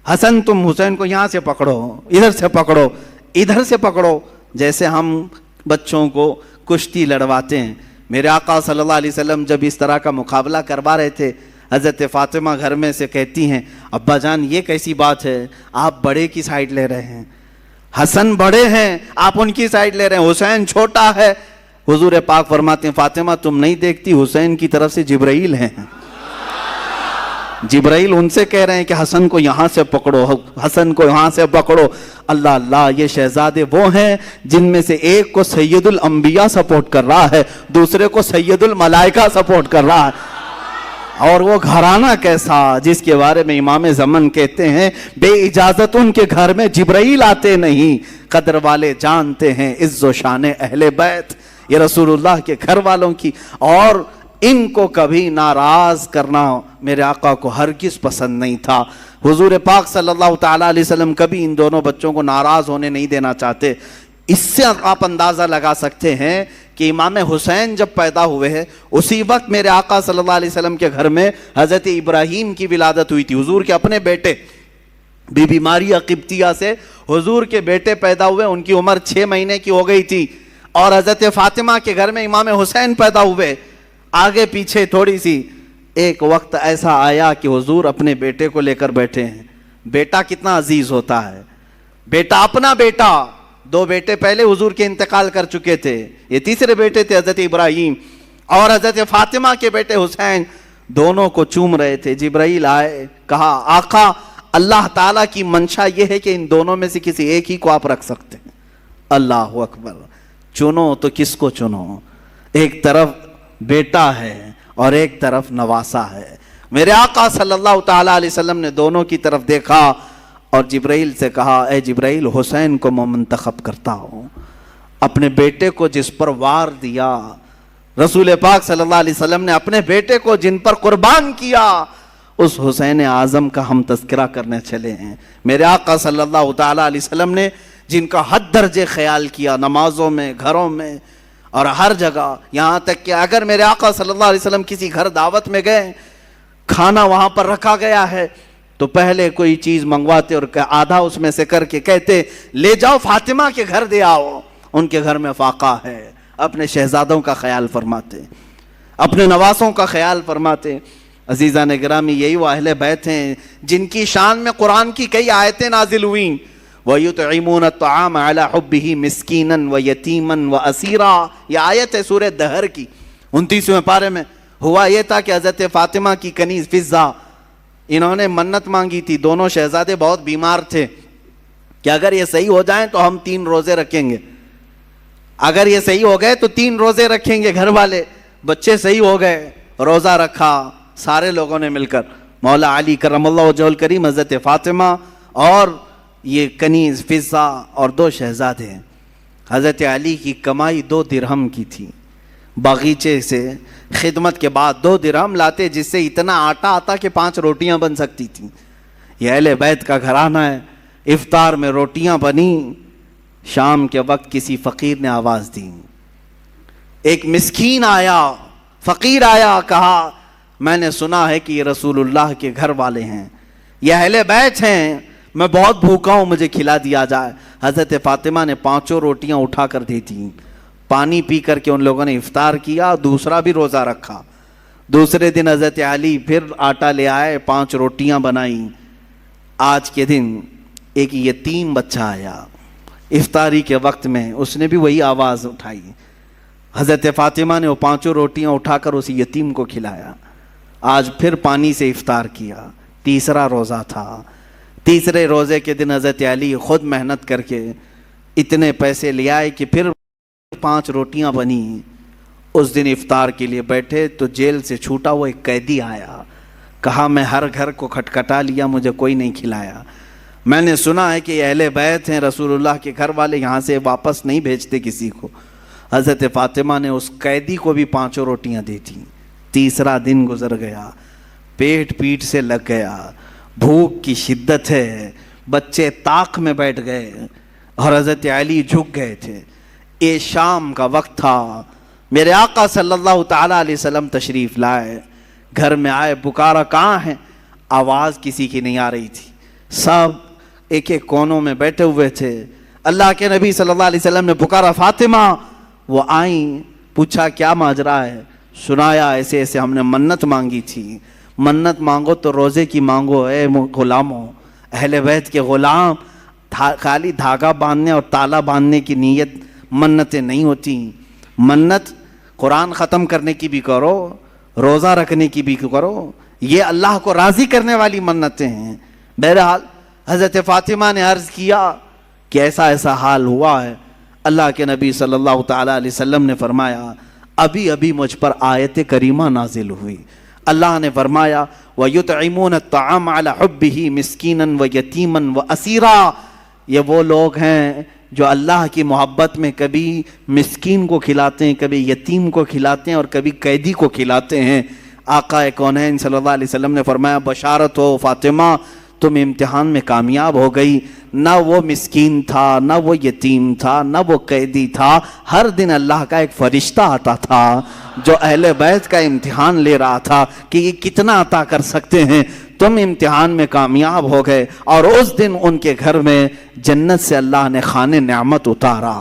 حسن تم حسین کو یہاں سے پکڑو، ادھر سے پکڑو، ادھر سے پکڑو، جیسے ہم بچوں کو کشتی لڑواتے ہیں۔ میرے آقا صلی اللہ علیہ وسلم جب اس طرح کا مقابلہ کروا رہے تھے، حضرت فاطمہ گھر میں سے کہتی ہیں ابا جان یہ کیسی بات ہے، آپ بڑے کی سائیڈ لے رہے ہیں، حسن بڑے ہیں آپ ان کی سائیڈ لے رہے ہیں، حسین چھوٹا ہے۔ حضور پاک فرماتے ہیں فاطمہ تم نہیں دیکھتی حسین کی طرف سے جبرائیل ہیں، جبرائیل ان سے کہہ رہے ہیں کہ حسن کو یہاں سے پکڑو، حسن کو یہاں سے پکڑو۔ اللہ اللہ، یہ شہزادے وہ ہیں جن میں سے ایک کو سید الانبیاء سپورٹ کر رہا ہے، دوسرے کو سید الملائکہ سپورٹ کر رہا ہے۔ اور وہ گھرانہ کیسا جس کے بارے میں امام زمن کہتے ہیں بے اجازت ان کے گھر میں جبرائیل آتے نہیں، قدر والے جانتے ہیں عز و شان اہل بیت، یہ رسول اللہ کے گھر والوں کی، اور ان کو کبھی ناراض کرنا میرے آقا کو ہرگز پسند نہیں تھا۔ حضور پاک صلی اللہ تعالیٰ علیہ وسلم کبھی ان دونوں بچوں کو ناراض ہونے نہیں دینا چاہتے۔ اس سے آپ اندازہ لگا سکتے ہیں کہ امام حسین جب پیدا ہوئے ہیں اسی وقت میرے آقا صلی اللہ علیہ وسلم کے گھر میں حضرت ابراہیم کی ولادت ہوئی تھی۔ حضور کے اپنے بیٹے بی بی ماریہ قبطیہ سے حضور کے بیٹے پیدا ہوئے، ان کی عمر 6 مہینے کی ہو گئی تھی، اور حضرت فاطمہ کے گھر میں امام حسین پیدا ہوئے۔ آگے پیچھے تھوڑی سی ایک وقت ایسا آیا کہ حضور اپنے بیٹے کو لے کر بیٹھے ہیں۔ بیٹا کتنا عزیز ہوتا ہے، بیٹا اپنا بیٹا، 2 بیٹے پہلے حضور کے انتقال کر چکے تھے، یہ تیسرے بیٹے تھے حضرت ابراہیم، اور حضرت فاطمہ کے بیٹے حسین دونوں کو چوم رہے تھے۔ جبرائیل آئے، کہا آقا اللہ تعالیٰ کی منشا یہ ہے کہ ان دونوں میں سے کسی ایک ہی کو آپ رکھ سکتے ہیں۔ اللہ اکبر، چنو تو کس کو چنو، ایک طرف بیٹا ہے اور ایک طرف نواسا ہے۔ میرے آقا صلی اللہ تعالیٰ علیہ وسلم نے دونوں کی طرف دیکھا اور جبرائیل سے کہا اے جبرائیل حسین کو میں منتخب کرتا ہوں، اپنے بیٹے کو جس پر وار دیا، رسول پاک صلی اللہ علیہ وسلم نے اپنے بیٹے کو جن پر قربان کیا، اس حسین اعظم کا ہم تذکرہ کرنے چلے ہیں۔ میرے آقا صلی اللہ تعالیٰ علیہ وسلم نے جن کا حد درجے خیال کیا، نمازوں میں، گھروں میں اور ہر جگہ، یہاں تک کہ اگر میرے آقا صلی اللہ علیہ وسلم کسی گھر دعوت میں گئے، کھانا وہاں پر رکھا گیا ہے تو پہلے کوئی چیز منگواتے اور آدھا اس میں سے کر کے کہتے لے جاؤ فاطمہ کے گھر دے آؤ، ان کے گھر میں فاقہ ہے۔ اپنے شہزادوں کا خیال فرماتے، اپنے نواسوں کا خیال فرماتے۔ عزیزان گرامی، یہی وہ اہل بیت ہیں جن کی شان میں قرآن کی کئی آیتیں نازل ہوئیں۔ وَيُطْعِمُونَ الطَّعَامَ عَلَى حُبِّهِ مِسْكِينًا وَيَتِيمًا وَأَسِيرًا، یہ آیت ہے سورہ دہر کی 29ویں پارے میں۔ ہوا یہ تھا کہ حضرت فاطمہ کی کنیز فضہ، انہوں نے منت مانگی تھی، دونوں شہزادے بہت بیمار تھے کہ اگر یہ صحیح ہو جائیں تو ہم 3 روزے رکھیں گے، اگر یہ صحیح ہو گئے تو 3 روزے رکھیں گے۔ گھر والے بچے صحیح ہو گئے، روزہ رکھا سارے لوگوں نے مل کر، مولا علی کرم اللہ وجہہ الکریم، حضرت فاطمہ اور یہ کنیز فضہ اور 2 شہزادے۔ حضرت علی کی کمائی 2 درہم کی تھی، باغیچے سے خدمت کے بعد 2 درہم لاتے جس سے اتنا آٹا آتا کہ 5 روٹیاں بن سکتی تھیں۔ یہ اہل بیت کا گھرانہ ہے۔ افطار میں روٹیاں بنی، شام کے وقت کسی فقیر نے آواز دی، ایک مسکین آیا، فقیر آیا، کہا میں نے سنا ہے کہ یہ رسول اللہ کے گھر والے ہیں، یہ اہل بیت ہیں، میں بہت بھوکا ہوں، مجھے کھلا دیا جائے۔ حضرت فاطمہ نے 5 روٹیاں اٹھا کر دی تھیں، پانی پی کر کے ان لوگوں نے افطار کیا، دوسرا بھی روزہ رکھا۔ دوسرے دن حضرت علی پھر آٹا لے آئے، 5 روٹیاں بنائیں۔ آج کے دن ایک یتیم بچہ آیا افطاری کے وقت میں، اس نے بھی وہی آواز اٹھائی، حضرت فاطمہ نے وہ 5 روٹیاں اٹھا کر اس یتیم کو کھلایا۔ آج پھر پانی سے افطار کیا، تیسرا روزہ تھا۔ تیسرے روزے کے دن حضرت علی خود محنت کر کے اتنے پیسے لے آئے کہ پھر 5 روٹیاں بنی۔ اس دن افطار کے لیے بیٹھے تو جیل سے چھوٹا وہ ایک قیدی آیا، کہا میں ہر گھر کو کھٹکھٹا لیا، مجھے کوئی نہیں کھلایا، میں نے سنا ہے کہ یہ اہل بیت ہیں، رسول اللہ کے گھر والے، یہاں سے واپس نہیں بھیجتے کسی کو۔ حضرت فاطمہ نے اس قیدی کو بھی 5 روٹیاں دی تھیں۔ تیسرا دن گزر گیا، پیٹ پیٹ سے لگ گیا، بھوک کی شدت ہے، بچے طاق میں بیٹھ گئے اور حضرت علی جھک گئے تھے۔ یہ شام کا وقت تھا، میرے آقا صلی اللہ تعالیٰ علیہ وسلم تشریف لائے، گھر میں آئے، پکارا کہاں ہیں؟ آواز کسی کی نہیں آ رہی تھی، سب ایک ایک کونوں میں بیٹھے ہوئے تھے. اللہ کے نبی صلی اللہ علیہ وسلم نے پکارا فاطمہ، وہ آئیں، پوچھا کیا ماجرا ہے، سنایا ایسے ایسے ہم نے منت مانگی تھی. منت مانگو تو روزے کی مانگو اے غلاموں، اہل بیت کے غلام. خالی دھاگا باندھنے اور تالا باندھنے کی نیت منتیں نہیں ہوتی. منت قرآن ختم کرنے کی بھی کرو، روزہ رکھنے کی بھی کرو، یہ اللہ کو راضی کرنے والی منتیں ہیں. بہرحال حضرت فاطمہ نے عرض کیا کہ ایسا ایسا حال ہوا ہے. اللہ کے نبی صلی اللہ تعالیٰ علیہ وسلم نے فرمایا ابھی ابھی مجھ پر آیت کریمہ نازل ہوئی. اللہ نے فرمایا وَيُطْعِمُونَ الطَّعَامَ عَلَى حُبِّهِ مِسْكِينًا وَيَتِيمًا وَأَسِيرًا. یہ وہ لوگ ہیں جو اللہ کی محبت میں کبھی مسکین کو کھلاتے ہیں، کبھی یتیم کو کھلاتے ہیں اور کبھی قیدی کو کھلاتے ہیں. آقا کونین صلی اللہ علیہ وسلم نے فرمایا بشارت ہو فاطمہ، تم امتحان میں کامیاب ہو گئی. نہ وہ مسکین تھا، نہ وہ یتیم تھا، نہ وہ قیدی تھا. ہر دن اللہ کا ایک فرشتہ آتا تھا جو اہل بیت کا امتحان لے رہا تھا کہ یہ کتنا عطا کر سکتے ہیں. تم امتحان میں کامیاب ہو گئے اور اس دن ان کے گھر میں جنت سے اللہ نے خوان نعمت اتارا.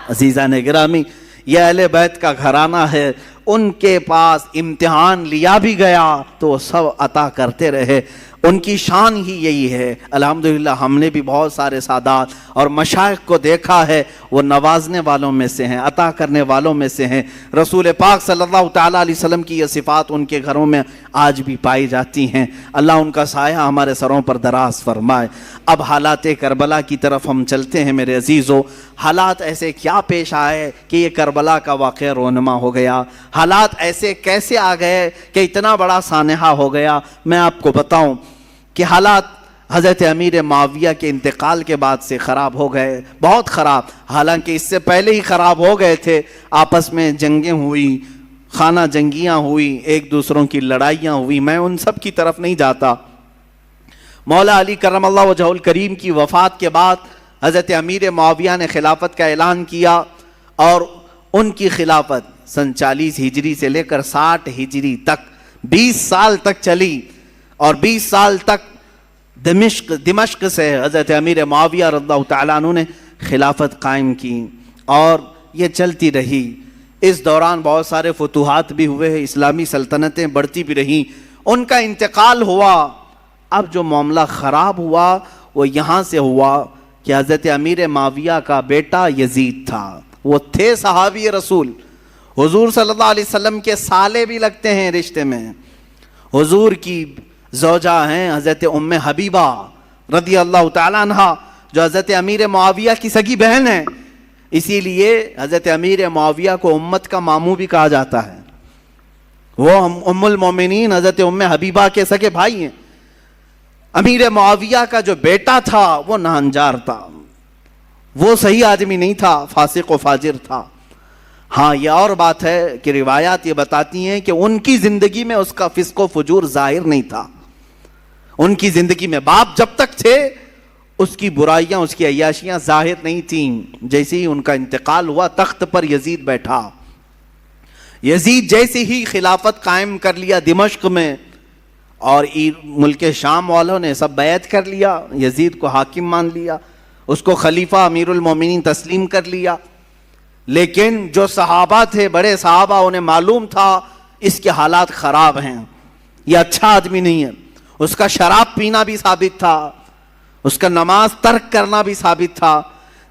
عزیزان گرامی، یہ اہل بیت کا گھرانہ ہے. ان کے پاس امتحان لیا بھی گیا تو وہ سب عطا کرتے رہے. ان کی شان ہی یہی ہے. الحمدللہ ہم نے بھی بہت سارے سادات اور مشائخ کو دیکھا ہے، وہ نوازنے والوں میں سے ہیں، عطا کرنے والوں میں سے ہیں. رسول پاک صلی اللہ تعالیٰ علیہ وسلم کی یہ صفات ان کے گھروں میں آج بھی پائی جاتی ہیں. اللہ ان کا سایہ ہمارے سروں پر دراز فرمائے. اب حالات کربلا کی طرف ہم چلتے ہیں میرے عزیزو. حالات ایسے کیا پیش آئے کہ یہ کربلا کا واقعہ رونما ہو گیا؟ حالات ایسے کیسے آ گئے کہ اتنا بڑا سانحہ ہو گیا؟ میں آپ کو بتاؤں کہ حالات حضرت امیر معاویہ کے انتقال کے بعد سے خراب ہو گئے، بہت خراب. حالانکہ اس سے پہلے ہی خراب ہو گئے تھے. آپس میں جنگیں ہوئی، خانہ جنگیاں ہوئی، ایک دوسروں کی لڑائیاں ہوئی. میں ان سب کی طرف نہیں جاتا. مولا علی کرم اللہ وجہہ الکریم کی وفات کے بعد حضرت امیر معاویہ نے خلافت کا اعلان کیا اور ان کی خلافت سن 40 ہجری سے لے کر 60 ہجری تک 20 سال تک چلی. اور 20 سال تک دمشق سے حضرت امیر معاویہ رضی اللہ تعالیٰ عنہ نے خلافت قائم کی اور یہ چلتی رہی. اس دوران بہت سارے فتوحات بھی ہوئے، اسلامی سلطنتیں بڑھتی بھی رہیں. ان کا انتقال ہوا. اب جو معاملہ خراب ہوا وہ یہاں سے ہوا کہ حضرت امیر معاویہ کا بیٹا یزید تھا. وہ تھے صحابی رسول، حضور صلی اللہ علیہ وسلم کے سالے بھی لگتے ہیں رشتے میں. حضور کی زوجہ ہیں حضرت ام حبیبہ رضی اللہ تعالیٰ عنہ، جو حضرت امیر معاویہ کی سگی بہن ہے. اسی لیے حضرت امیر معاویہ کو امت کا ماموں بھی کہا جاتا ہے. وہ ام المومنین حضرت ام حبیبہ کے سگے بھائی ہیں. امیر معاویہ کا جو بیٹا تھا وہ ناہنجار تھا، وہ صحیح آدمی نہیں تھا، فاسق و فاجر تھا. ہاں یہ اور بات ہے کہ روایات یہ بتاتی ہیں کہ ان کی زندگی میں اس کا فسق و فجور ظاہر نہیں تھا. ان کی زندگی میں باپ جب تک تھے اس کی برائیاں، اس کی عیاشیاں ظاہر نہیں تھیں. جیسے ہی ان کا انتقال ہوا تخت پر یزید بیٹھا. یزید جیسے ہی خلافت قائم کر لیا دمشق میں اور ملک شام والوں نے سب بیعت کر لیا، یزید کو حاکم مان لیا، اس کو خلیفہ امیر المومنین تسلیم کر لیا. لیکن جو صحابہ تھے، بڑے صحابہ، انہیں معلوم تھا اس کے حالات خراب ہیں، یہ اچھا آدمی نہیں ہے. اس کا شراب پینا بھی ثابت تھا، اس کا نماز ترک کرنا بھی ثابت تھا،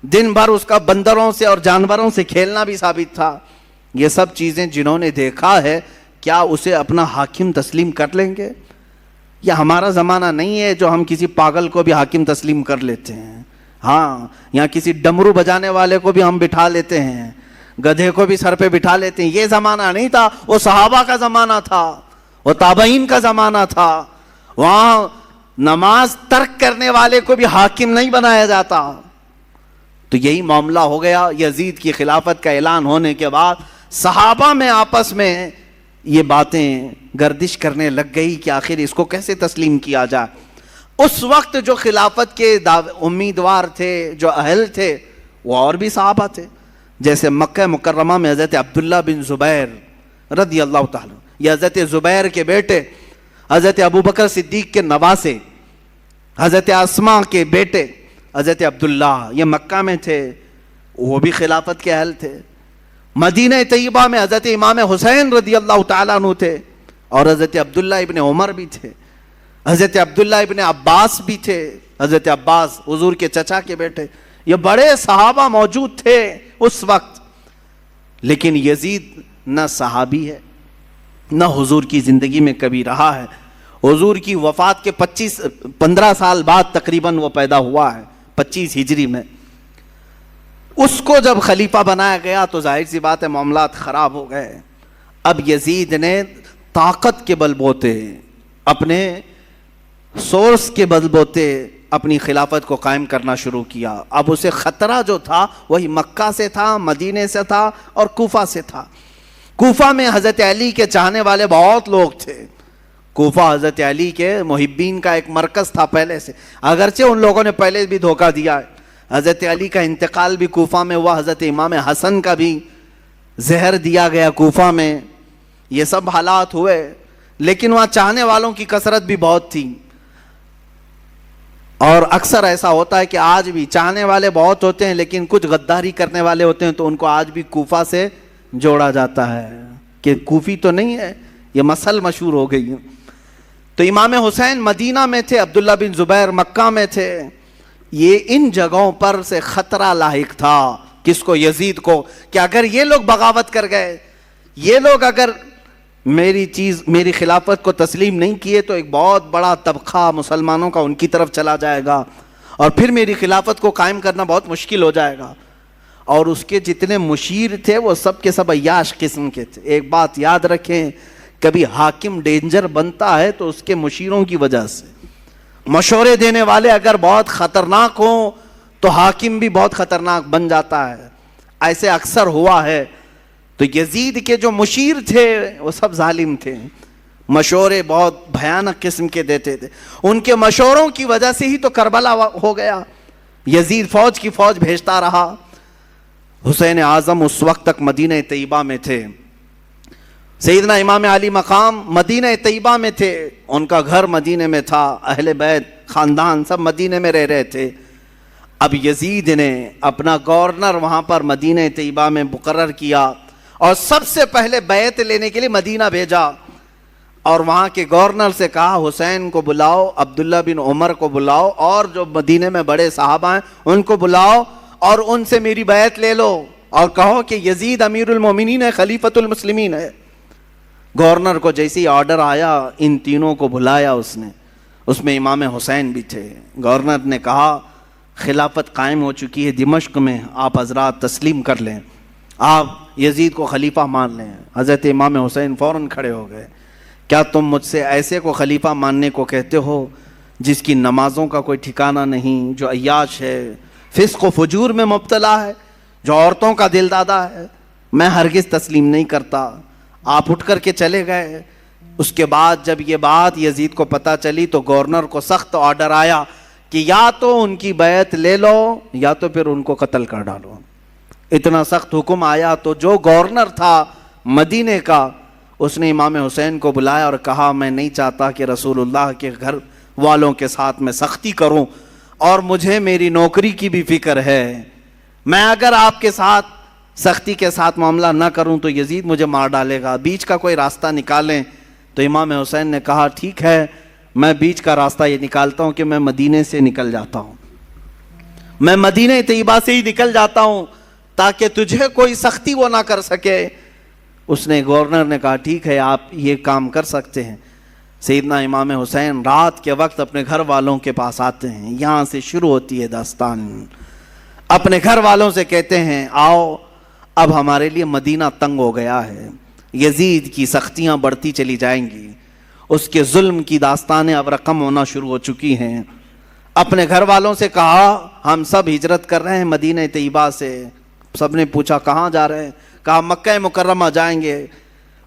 دن بھر اس کا بندروں سے اور جانوروں سے کھیلنا بھی ثابت تھا. یہ سب چیزیں جنہوں نے دیکھا ہے کیا اسے اپنا حاکم تسلیم کر لیں گے؟ یہ ہمارا زمانہ نہیں ہے جو ہم کسی پاگل کو بھی حاکم تسلیم کر لیتے ہیں. ہاں یہاں کسی ڈمرو بجانے والے کو بھی ہم بٹھا لیتے ہیں، گدھے کو بھی سر پہ بٹھا لیتے ہیں. یہ زمانہ نہیں تھا، وہ صحابہ کا زمانہ تھا، وہ تابعین کا زمانہ تھا. وہاں نماز ترک کرنے والے کو بھی حاکم نہیں بنایا جاتا. تو یہی معاملہ ہو گیا. یزید کی خلافت کا اعلان ہونے کے بعد صحابہ میں آپس میں یہ باتیں گردش کرنے لگ گئی کہ آخر اس کو کیسے تسلیم کیا جائے. اس وقت جو خلافت کے امیدوار تھے، جو اہل تھے، وہ اور بھی صحابہ تھے. جیسے مکہ مکرمہ میں حضرت عبداللہ بن زبیر رضی اللہ تعالیٰ، یہ حضرت زبیر کے بیٹے حضرت ابو بکر صدیق کے نواسے، حضرت اسما کے بیٹے حضرت عبداللہ، یہ مکہ میں تھے، وہ بھی خلافت کے اہل تھے۔ مدینہ طیبہ میں حضرت امام حسین رضی اللہ تعالیٰ عنہ تھے، اور حضرت عبداللہ ابن عمر بھی تھے، حضرت عبداللہ ابن عباس بھی تھے، حضرت عباس حضور کے چچا کے بیٹے، یہ بڑے صحابہ موجود تھے اس وقت۔ لیکن یزید نہ صحابی ہے، نہ حضور کی زندگی میں کبھی رہا ہے۔ حضور کی وفات کے 15 سال بعد تقریباً وہ پیدا ہوا ہے، 25 ہجری میں۔ اس کو جب خلیفہ بنایا گیا تو ظاہر سی بات ہے معاملات خراب ہو گئے۔ اب یزید نے طاقت کے بل بوتے، اپنے سورس کے بل بوتے اپنی خلافت کو قائم کرنا شروع کیا۔ اب اسے خطرہ جو تھا وہی مکہ سے تھا، مدینے سے تھا اور کوفہ سے تھا۔ کوفہ میں حضرت علی کے چاہنے والے بہت لوگ تھے۔ کوفہ حضرت علی کے محبین کا ایک مرکز تھا پہلے سے، اگرچہ ان لوگوں نے پہلے بھی دھوکہ دیا ہے۔ حضرت علی کا انتقال بھی کوفہ میں ہوا، حضرت امام حسن کا بھی زہر دیا گیا کوفہ میں، یہ سب حالات ہوئے، لیکن وہاں چاہنے والوں کی کثرت بھی بہت تھی۔ اور اکثر ایسا ہوتا ہے کہ آج بھی چاہنے والے بہت ہوتے ہیں لیکن کچھ غداری کرنے والے ہوتے ہیں، تو ان کو آج بھی کوفہ سے جوڑا جاتا ہے کہ کوفی تو نہیں ہے، یہ مسل مشہور ہو گئی۔ تو امام حسین مدینہ میں تھے، عبداللہ بن زبیر مکہ میں تھے۔ یہ ان جگہوں پر سے خطرہ لاحق تھا کس کو؟ یزید کو، کہ اگر یہ لوگ بغاوت کر گئے، یہ لوگ اگر میری خلافت کو تسلیم نہیں کیے تو ایک بہت بڑا طبقہ مسلمانوں کا ان کی طرف چلا جائے گا، اور پھر میری خلافت کو قائم کرنا بہت مشکل ہو جائے گا۔ اور اس کے جتنے مشیر تھے وہ سب کے سب عیاش قسم کے تھے۔ ایک بات یاد رکھیں، کبھی حاکم ڈینجر بنتا ہے تو اس کے مشیروں کی وجہ سے۔ مشورے دینے والے اگر بہت خطرناک ہوں تو حاکم بھی بہت خطرناک بن جاتا ہے، ایسے اکثر ہوا ہے۔ تو یزید کے جو مشیر تھے وہ سب ظالم تھے، مشورے بہت بھیانک قسم کے دیتے تھے۔ ان کے مشوروں کی وجہ سے ہی تو کربلا ہو گیا۔ یزید فوج کی فوج بھیجتا رہا۔ حسین اعظم اس وقت تک مدینہ طیبہ میں تھے، سیدنا امام علی مقام مدینہ طیبہ میں تھے، ان کا گھر مدینہ میں تھا، اہل بیت خاندان سب مدینہ میں رہ رہے تھے۔ اب یزید نے اپنا گورنر وہاں پر مدینہ طیبہ میں مقرر کیا، اور سب سے پہلے بیعت لینے کے لیے مدینہ بھیجا، اور وہاں کے گورنر سے کہا حسین کو بلاؤ، عبداللہ بن عمر کو بلاؤ، اور جو مدینہ میں بڑے صحابہ ہیں ان کو بلاؤ، اور ان سے میری بیعت لے لو، اور کہو کہ یزید امیر المومنین ہے، خلیفۃ المسلمین ہے۔ گورنر کو جیسے ہی آرڈر آیا ان تینوں کو بلایا اس میں امام حسین بھی تھے۔ گورنر نے کہا خلافت قائم ہو چکی ہے دمشق میں، آپ حضرات تسلیم کر لیں، آپ یزید کو خلیفہ مان لیں۔ حضرت امام حسین فوراً کھڑے ہو گئے، کیا تم مجھ سے ایسے کو خلیفہ ماننے کو کہتے ہو جس کی نمازوں کا کوئی ٹھکانہ نہیں، جو عیاش ہے، فسق و فجور میں مبتلا ہے، جو عورتوں کا دل دادا ہے؟ میں ہرگز تسلیم نہیں کرتا۔ آپ اٹھ کر کے چلے گئے۔ اس کے بعد جب یہ بات یزید کو پتہ چلی تو گورنر کو سخت آرڈر آیا کہ یا تو ان کی بیعت لے لو یا تو پھر ان کو قتل کر ڈالو۔ اتنا سخت حکم آیا تو جو گورنر تھا مدینے کا، اس نے امام حسین کو بلایا اور کہا میں نہیں چاہتا کہ رسول اللہ کے گھر والوں کے ساتھ میں سختی کروں، اور مجھے میری نوکری کی بھی فکر ہے، میں اگر آپ کے ساتھ سختی کے ساتھ معاملہ نہ کروں تو یزید مجھے مار ڈالے گا، بیچ کا کوئی راستہ نکالیں۔ تو امام حسین نے کہا ٹھیک ہے، میں بیچ کا راستہ یہ نکالتا ہوں کہ میں مدینے سے نکل جاتا ہوں، میں مدینہ طیبہ سے ہی نکل جاتا ہوں تاکہ تجھے کوئی سختی وہ نہ کر سکے۔ اس نے گورنر نے کہا ٹھیک ہے آپ یہ کام کر سکتے ہیں۔ سیدنا امام حسین رات کے وقت اپنے گھر والوں کے پاس آتے ہیں، یہاں سے شروع ہوتی ہے داستان۔ اپنے گھر والوں سے کہتے ہیں آؤ اب ہمارے لیے مدینہ تنگ ہو گیا ہے، یزید کی سختیاں بڑھتی چلی جائیں گی، اس کے ظلم کی داستانیں اب رقم ہونا شروع ہو چکی ہیں۔ اپنے گھر والوں سے کہا ہم سب ہجرت کر رہے ہیں مدینہ طیبہ سے۔ سب نے پوچھا کہاں جا رہے ہیں؟ کہا مکہ مکرمہ جائیں گے،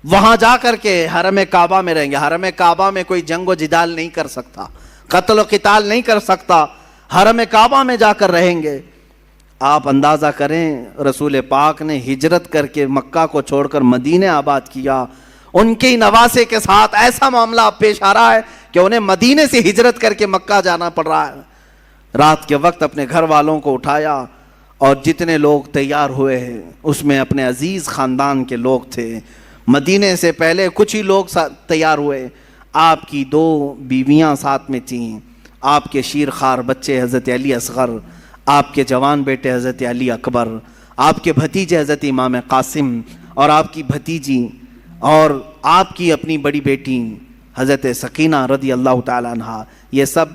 وہاں جا کر کے حرم کعبہ میں رہیں گے۔ حرم کعبہ میں کوئی جنگ و جدال نہیں کر سکتا، قتل و قتال نہیں کر سکتا، حرم کعبہ میں جا کر رہیں گے۔ آپ اندازہ کریں رسول پاک نے ہجرت کر کے مکہ کو چھوڑ کر مدینہ آباد کیا، ان کے نواسے کے ساتھ ایسا معاملہ پیش آ رہا ہے کہ انہیں مدینے سے ہجرت کر کے مکہ جانا پڑ رہا ہے. رات کے وقت اپنے گھر والوں کو اٹھایا اور جتنے لوگ تیار ہوئے اس میں اپنے عزیز خاندان کے لوگ تھے. مدینے سے پہلے کچھ ہی لوگ تیار ہوئے. آپ کی 2 بیویاں ساتھ میں تھیں, آپ کے شیرخوار بچے حضرت علی اصغر, آپ کے جوان بیٹے حضرت علی اکبر, آپ کے بھتیجے حضرت امام قاسم اور آپ کی بھتیجی اور آپ کی اپنی بڑی بیٹی حضرت سکینہ رضی اللہ تعالیٰ عنہا. یہ سب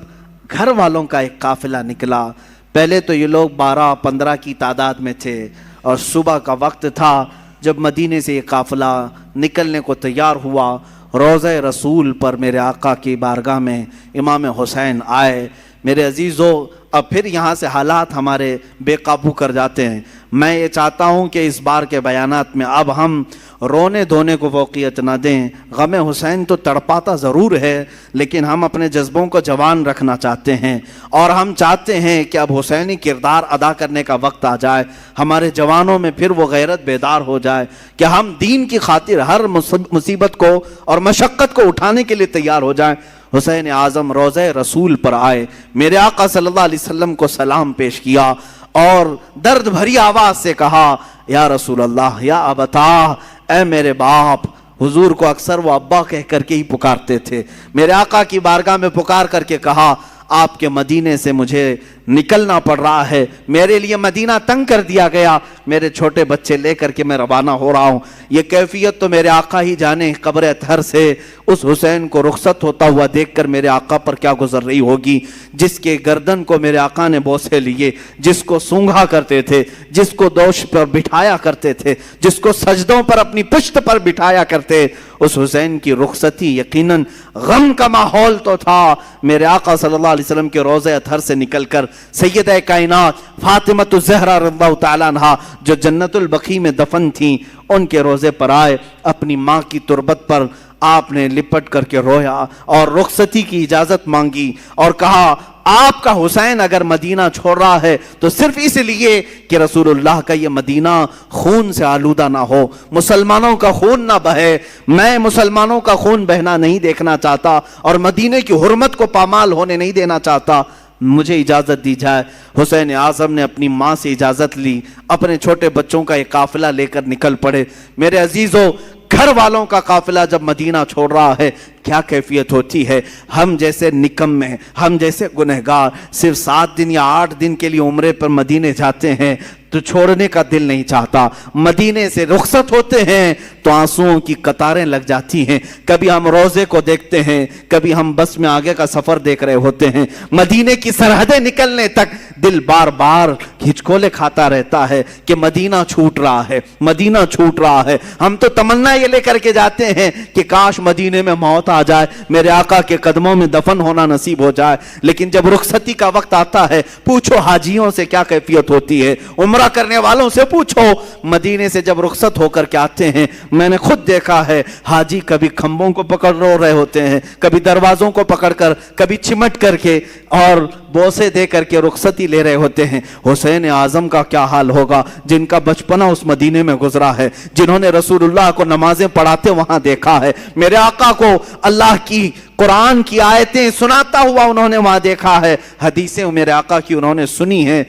گھر والوں کا ایک قافلہ نکلا. پہلے تو یہ لوگ 12-15 کی تعداد میں تھے اور صبح کا وقت تھا جب مدینے سے یہ قافلہ نکلنے کو تیار ہوا. روضہ رسول پر میرے آقا کی بارگاہ میں امام حسین آئے. میرے عزیزو, اب پھر یہاں سے حالات ہمارے بے قابو کر جاتے ہیں. میں یہ چاہتا ہوں کہ اس بار کے بیانات میں اب ہم رونے دھونے کو فوقیت نہ دیں. غم حسین تو تڑپاتا ضرور ہے, لیکن ہم اپنے جذبوں کو جوان رکھنا چاہتے ہیں اور ہم چاہتے ہیں کہ اب حسینی کردار ادا کرنے کا وقت آ جائے. ہمارے جوانوں میں پھر وہ غیرت بیدار ہو جائے کہ ہم دین کی خاطر ہر مصیبت کو اور مشقت کو اٹھانے کے لیے تیار ہو جائیں. حسین اعظم روضہ رسول پر آئے, میرے آقا صلی اللہ علیہ وسلم کو سلام پیش کیا اور درد بھری آواز سے کہا, یا رسول اللہ, یا ابتا, اے میرے باپ. حضور کو اکثر وہ ابا کہہ کر کے ہی پکارتے تھے. میرے آقا کی بارگاہ میں پکار کر کے کہا, آپ کے مدینے سے مجھے نکلنا پڑ رہا ہے, میرے لیے مدینہ تنگ کر دیا گیا, میرے چھوٹے بچے لے کر کے میں روانہ ہو رہا ہوں. یہ کیفیت تو میرے آقا ہی جانے. قبر اطہر سے اس حسین کو رخصت ہوتا ہوا دیکھ کر میرے آقا پر کیا گزر رہی ہوگی, جس کے گردن کو میرے آقا نے بوسے لیے, جس کو سونگھا کرتے تھے, جس کو دوش پر بٹھایا کرتے تھے, جس کو سجدوں پر اپنی پشت پر بٹھایا کرتے. اس حسین کی رخصتی یقیناً غم کا ماحول تو تھا. میرے آقا صلی اللہ علیہ وسلم کے روضہ اطہر سے نکل کر سیدہ کائنات فاطمہ الزہرا رضی اللہ تعالیٰ عنہا جو جنت البقیع میں دفن تھیں, ان کے روضے پر آئے. اپنی ماں کی تربت پر آپ نے لپٹ کر کے رویا اور رخصتی کی اجازت مانگی اور کہا, آپ کا حسین اگر مدینہ چھوڑ رہا ہے تو صرف اس لیے کہ رسول اللہ کا یہ مدینہ خون سے آلودہ نہ ہو, مسلمانوں کا خون نہ بہے. میں مسلمانوں کا خون بہنا نہیں دیکھنا چاہتا اور مدینے کی حرمت کو پامال ہونے نہیں دینا چاہتا, مجھے اجازت دی جائے. حسین اعظم نے اپنی ماں سے اجازت لی, اپنے چھوٹے بچوں کا ایک قافلہ لے کر نکل پڑے. میرے عزیزو, گھر والوں کا قافلہ جب مدینہ چھوڑ رہا ہے کیا کیفیت ہوتی ہے. ہم جیسے نکمے, ہم جیسے گنہگار صرف 7 دن یا 8 دن کے لیے عمرے پر مدینے جاتے ہیں تو چھوڑنے کا دل نہیں چاہتا. مدینے سے رخصت ہوتے ہیں تو آنسوؤں کی قطاریں لگ جاتی ہیں. کبھی ہم روزے کو دیکھتے ہیں, کبھی ہم بس میں آگے کا سفر دیکھ رہے ہوتے ہیں. مدینے کی سرحدیں نکلنے تک دل بار بار ہچکولے کھاتا رہتا ہے کہ مدینہ چھوٹ رہا ہے, مدینہ چھوٹ رہا ہے. ہم تو تمنا یہ لے کر کے جاتے ہیں کہ کاش مدینے میں موت آ جائے, میرے آقا کے قدموں میں دفن ہونا نصیب ہو جائے. لیکن جب رخصتی کا وقت آتا ہے, پوچھو حاجیوں سے کیا کیفیت ہوتی ہے, عمرہ کرنے والوں سے پوچھو. مدینے سے جب رخصت ہو کر کے آتے ہیں, میں نے خود دیکھا ہے حاجی کبھی کھمبوں کو پکڑ رو رہے ہوتے ہیں, کبھی دروازوں کو پکڑ کر, کبھی چمٹ کر کے اور بوسے دے کر کے رخصتی لے رہے ہوتے ہیں. حسین اعظم کا کیا حال ہوگا جن کا بچپنا اس مدینے میں گزرا ہے, جنہوں نے رسول اللہ کو نمازیں پڑھاتے وہاں دیکھا ہے, میرے آقا کو اللہ کی قرآن کی آیتیں سناتا ہوا انہوں نے وہاں دیکھا ہے, حدیثیں میرے آقا کی انہوں نے سنی ہیں,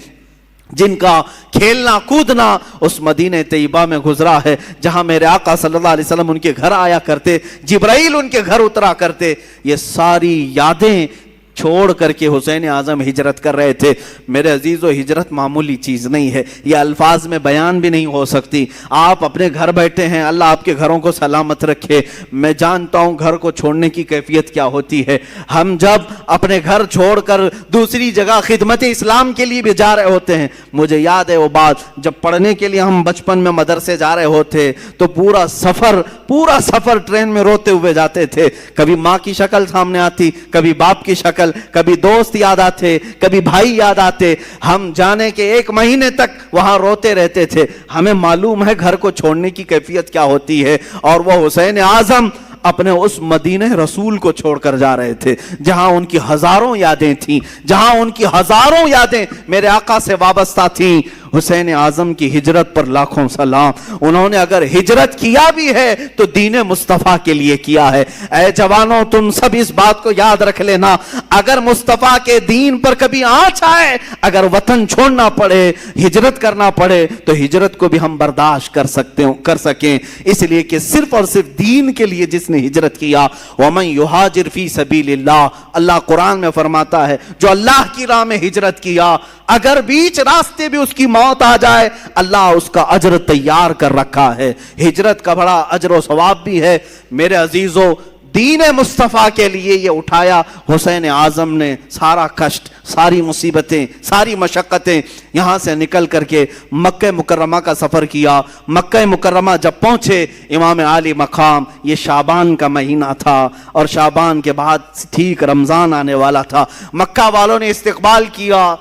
جن کا کھیلنا کودنا اس مدینہ طیبہ میں گزرا ہے جہاں میرے آقا صلی اللہ علیہ وسلم ان کے گھر آیا کرتے, جبرائیل ان کے گھر اترا کرتے. یہ ساری یادیں چھوڑ کر کے حسین اعظم ہجرت کر رہے تھے. میرے عزیزو, ہجرت معمولی چیز نہیں ہے, یہ الفاظ میں بیان بھی نہیں ہو سکتی. آپ اپنے گھر بیٹھے ہیں, اللہ آپ کے گھروں کو سلامت رکھے. میں جانتا ہوں گھر کو چھوڑنے کی کیفیت کیا ہوتی ہے. ہم جب اپنے گھر چھوڑ کر دوسری جگہ خدمت اسلام کے لیے بھی جا رہے ہوتے ہیں, مجھے یاد ہے وہ بات جب پڑھنے کے لیے ہم بچپن میں مدرسے جا رہے ہوتے تو پورا سفر ٹرین میں روتے ہوئے جاتے تھے. کبھی ماں کی شکل سامنے آتی, کبھی باپ کی شکل, کبھی دوست یاد آتے, کبھی بھائی یاد آتے. ہم جانے کے 1 مہینے تک وہاں روتے رہتے تھے. ہمیں معلوم ہے گھر کو چھوڑنے کی کیفیت کیا ہوتی ہے, اور وہ حسین اعظم اپنے اس مدینہ رسول کو چھوڑ کر جا رہے تھے جہاں ان کی ہزاروں یادیں تھیں, جہاں ان کی ہزاروں یادیں میرے آقا سے وابستہ تھیں. حسین اعظم کی ہجرت پر لاکھوں سلام. انہوں نے اگر ہجرت کیا بھی ہے تو دین مصطفیٰ کے لیے کیا ہے. اے جوانوں تم سب اس بات کو یاد رکھ لینا, اگر مصطفیٰ کے دین پر کبھی آنچ آئے, اگر وطن چھوڑنا پڑے, ہجرت کرنا پڑے, تو ہجرت کو بھی ہم برداشت کر سکیں, اس لیے کہ صرف اور صرف دین کے لیے جس نے ہجرت کیا. وَمَنْ يُهَاجِرْ فِي سَبِيلِ اللَّهِ, اللہ قرآن میں فرماتا ہے جو اللہ کی راہ میں ہجرت کیا, اگر بیچ راستے بھی اس کی موت آ جائے, اللہ اس کا اجر تیار کر رکھا ہے. ہجرت کا بڑا اجر و ثواب بھی ہے. میرے عزیزو, دین مصطفیٰ کے لیے یہ اٹھایا حسین اعظم نے سارا کشٹ, ساری مصیبتیں, ساری مشقتیں. یہاں سے نکل کر کے مکہ مکرمہ کا سفر کیا. مکہ مکرمہ جب پہنچے, امام عالی مقام, یہ شعبان کا مہینہ تھا اور شعبان کے بعد ٹھیک رمضان آنے والا تھا. مکہ والوں نے استقبال کیا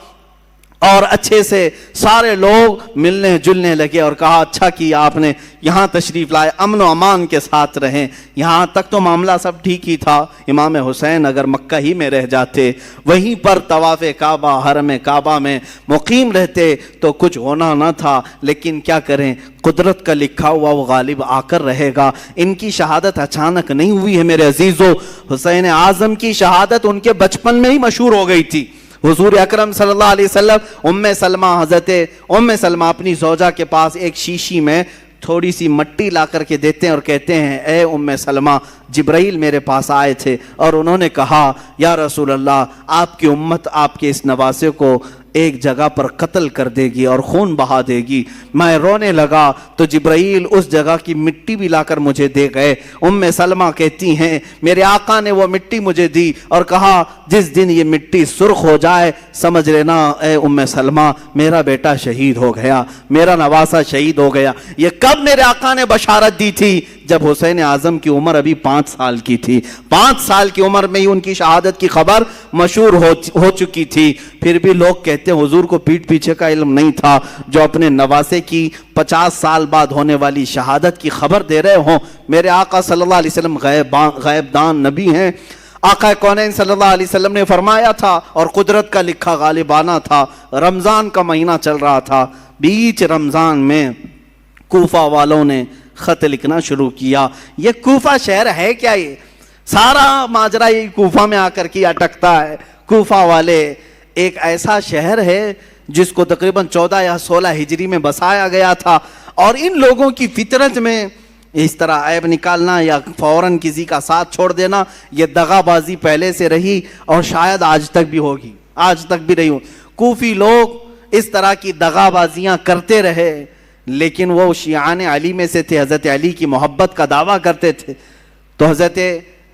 اور اچھے سے سارے لوگ ملنے جلنے لگے اور کہا اچھا کیا آپ نے یہاں تشریف لائے, امن و امان کے ساتھ رہیں. یہاں تک تو معاملہ سب ٹھیک ہی تھا. امام حسین اگر مکہ ہی میں رہ جاتے, وہیں پر طواف کعبہ, حرم کعبہ میں مقیم رہتے تو کچھ ہونا نہ تھا. لیکن کیا کریں, قدرت کا لکھا ہوا وہ غالب آ کر رہے گا. ان کی شہادت اچانک نہیں ہوئی ہے میرے عزیزو. حسین اعظم کی شہادت ان کے بچپن میں ہی مشہور ہو گئی تھی. حضور اکرم صلی اللہ علیہ وسلم حضرت ام سلمہ اپنی زوجہ کے پاس ایک شیشی میں تھوڑی سی مٹی لا کر کے دیتے ہیں اور کہتے ہیں اے ام سلمہ, جبرائیل میرے پاس آئے تھے اور انہوں نے کہا یا رسول اللہ, آپ کی امت آپ کے اس نواسے کو ایک جگہ پر قتل کر دے گی اور خون بہا دے گی. میں رونے لگا تو جبرائیل اس جگہ کی مٹی بھی لا کر مجھے دے گئے. ام سلمہ کہتی ہیں میرے آقا نے وہ مٹی مجھے دی اور کہا جس دن یہ مٹی سرخ ہو جائے سمجھ لینا اے ام سلمہ میرا بیٹا شہید ہو گیا, میرا نواسہ شہید ہو گیا. یہ کب میرے آقا نے بشارت دی تھی؟ جب حسین اعظم کی عمر ابھی 5 سال کی تھی. 5 سال کی عمر میں ہی ان کی شہادت کی خبر مشہور ہو چکی تھی. پھر بھی لوگ کہتے ہیں حضور کو پیٹھ پیچھے کا علم نہیں تھا جو اپنے نواسے کی 50 سال بعد ہونے والی شہادت کی خبر دے رہے ہوں. میرے آقا صلی اللہ علیہ وسلم غیب دان نبی ہیں. آقا کونین صلی اللہ علیہ وسلم نے فرمایا تھا اور قدرت کا لکھا غالبانہ تھا. رمضان کا مہینہ چل رہا تھا. بیچ رمضان میں کوفہ والوں نے خط لکھنا شروع کیا. یہ کوفہ شہر ہے کیا؟ یہ سارا ماجرا یہ کوفہ میں آ کر کے اٹکتا ہے. کوفہ والے ایک ایسا شہر ہے جس کو تقریباً 14 یا 16 ہجری میں بسایا گیا تھا, اور ان لوگوں کی فطرت میں اس طرح عیب نکالنا یا فوراً کسی کا ساتھ چھوڑ دینا یہ دغا بازی پہلے سے رہی اور شاید آج تک بھی ہوگی, آج تک بھی رہی ہو. کوفی لوگ اس طرح کی دغا بازیاں کرتے رہے, لیکن وہ شیعان علی میں سے تھے, حضرت علی کی محبت کا دعویٰ کرتے تھے. تو حضرت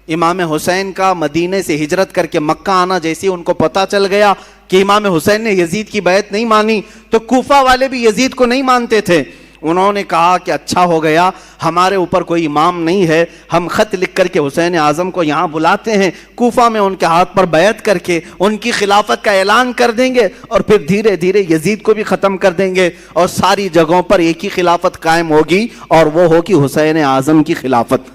امام حسین کا مدینے سے ہجرت کر کے مکہ آنا جیسے ان کو پتہ چل گیا کہ امام حسین نے یزید کی بیعت نہیں مانی, تو کوفہ والے بھی یزید کو نہیں مانتے تھے. انہوں نے کہا کہ اچھا ہو گیا ہمارے اوپر کوئی امام نہیں ہے, ہم خط لکھ کر کے حسین اعظم کو یہاں بلاتے ہیں, کوفہ میں ان کے ہاتھ پر بیعت کر کے ان کی خلافت کا اعلان کر دیں گے اور پھر دھیرے دھیرے یزید کو بھی ختم کر دیں گے اور ساری جگہوں پر ایک ہی خلافت قائم ہوگی اور وہ ہوگی حسین اعظم کی خلافت.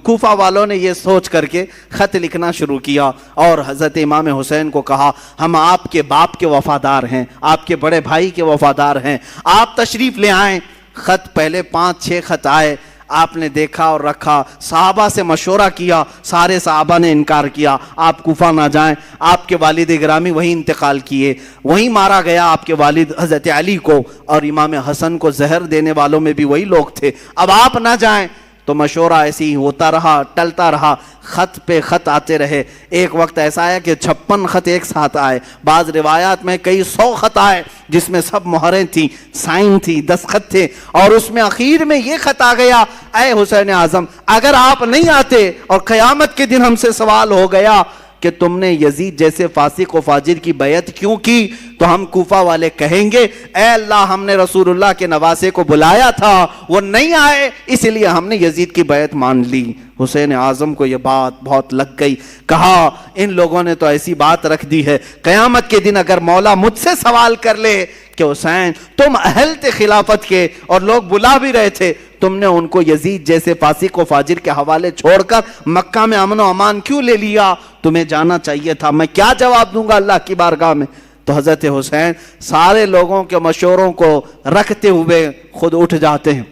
کوفہ والوں نے یہ سوچ کر کے خط لکھنا شروع کیا اور حضرت امام حسین کو کہا ہم آپ کے باپ کے وفادار ہیں, آپ کے بڑے بھائی کے وفادار ہیں, آپ تشریف لے آئیں. خط پہلے 5-6 خط آئے, آپ نے دیکھا اور رکھا, صحابہ سے مشورہ کیا, سارے صحابہ نے انکار کیا آپ کوفہ نہ جائیں. آپ کے والد گرامی وہیں انتقال کیے, وہیں مارا گیا آپ کے والد حضرت علی کو, اور امام حسن کو زہر دینے والوں میں بھی وہی لوگ تھے. اب آپ نہ جائیں. تو مشورہ ایسی ہی ہوتا رہا, ٹلتا رہا, خط پہ خط آتے رہے. ایک وقت ایسا آیا کہ 56 خط ایک ساتھ آئے, بعض روایات میں کئی 100 خط آئے جس میں سب مہریں تھیں, سائن تھی, دستخط تھے, اور اس میں اخیر میں یہ خط آ گیا اے حسین اعظم اگر آپ نہیں آتے اور قیامت کے دن ہم سے سوال ہو گیا کہ تم نے یزید جیسے فاسق و فاجر کی بیعت کیوں کی, تو ہم کوفہ والے کہیں گے اے اللہ ہم نے رسول اللہ کے نواسے کو بلایا تھا وہ نہیں آئے اس لیے ہم نے یزید کی بیعت مان لی. حسین اعظم کو یہ بات بہت لگ گئی, کہا ان لوگوں نے تو ایسی بات رکھ دی ہے, قیامت کے دن اگر مولا مجھ سے سوال کر لے کہ حسین تم اہل تھے خلافت کے اور لوگ بلا بھی رہے تھے, تم نے ان کو یزید جیسے فاسق و فاجر کے حوالے چھوڑ کر مکہ میں امن و امان کیوں لے لیا, تمہیں جانا چاہیے تھا. میں کیا جواب دوں گا اللہ کی بارگاہ میں؟ تو حضرت حسین سارے لوگوں کے مشوروں کو رکھتے ہوئے خود اٹھ جاتے ہیں.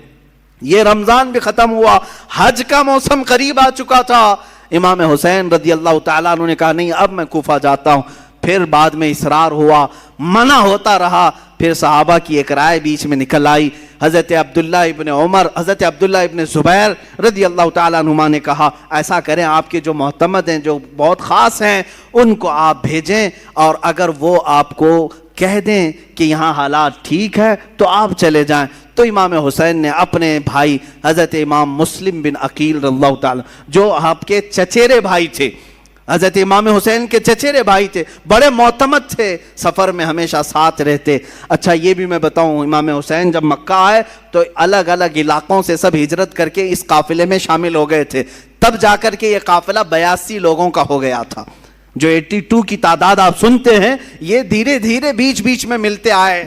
یہ رمضان بھی ختم ہوا, حج کا موسم قریب آ چکا تھا. امام حسین رضی اللہ تعالیٰ عنہ نے کہا نہیں اب میں کوفہ جاتا ہوں. پھر بعد میں اصرار ہوا, منع ہوتا رہا. پھر صحابہ کی ایک رائے بیچ میں نکل آئی. حضرت عبداللہ ابن عمر, حضرت عبداللہ ابن زبیر رضی اللہ تعالیٰ عنہما نے کہا ایسا کریں, آپ کے جو معتمد ہیں, جو بہت خاص ہیں, ان کو آپ بھیجیں, اور اگر وہ آپ کو کہہ دیں کہ یہاں حالات ٹھیک ہے تو آپ چلے جائیں. تو امام حسین نے اپنے بھائی حضرت امام مسلم بن عقیل رضی اللہ تعالیٰ, جو آپ کے چچیرے بھائی تھے, حضرت امام حسین کے چچیرے بھائی تھے, بڑے معتمد تھے, سفر میں ہمیشہ ساتھ رہتے. اچھا یہ بھی میں بتاؤں, امام حسین جب مکہ آئے تو الگ الگ علاقوں سے سب ہجرت کر کے اس قافلے میں شامل ہو گئے تھے. تب جا کر کے یہ قافلہ 82 لوگوں کا ہو گیا تھا. جو 82 کی تعداد آپ سنتے ہیں, یہ دھیرے دھیرے بیچ بیچ میں ملتے آئے.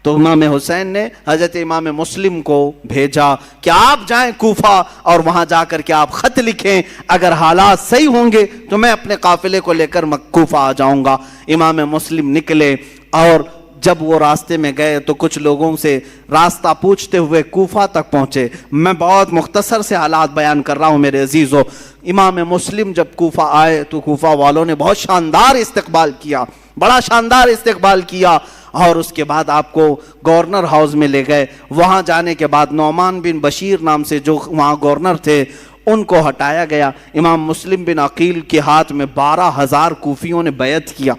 تو امام حسین نے حضرت امام مسلم کو بھیجا کہ آپ جائیں کوفہ اور وہاں جا کر کے آپ خط لکھیں, اگر حالات صحیح ہوں گے تو میں اپنے قافلے کو لے کر کوفہ آ جاؤں گا. امام مسلم نکلے, اور جب وہ راستے میں گئے تو کچھ لوگوں سے راستہ پوچھتے ہوئے کوفہ تک پہنچے. میں بہت مختصر سے حالات بیان کر رہا ہوں میرے عزیزو. امام مسلم جب کوفہ آئے تو کوفہ والوں نے بہت شاندار استقبال کیا, بڑا شاندار استقبال کیا, اور اس کے بعد آپ کو گورنر ہاؤس میں لے گئے. وہاں جانے کے بعد نعمان بن بشیر نام سے جو وہاں گورنر تھے ان کو ہٹایا گیا. امام مسلم بن عقیل کے ہاتھ میں 12,000 کوفیوں نے بیعت کیا.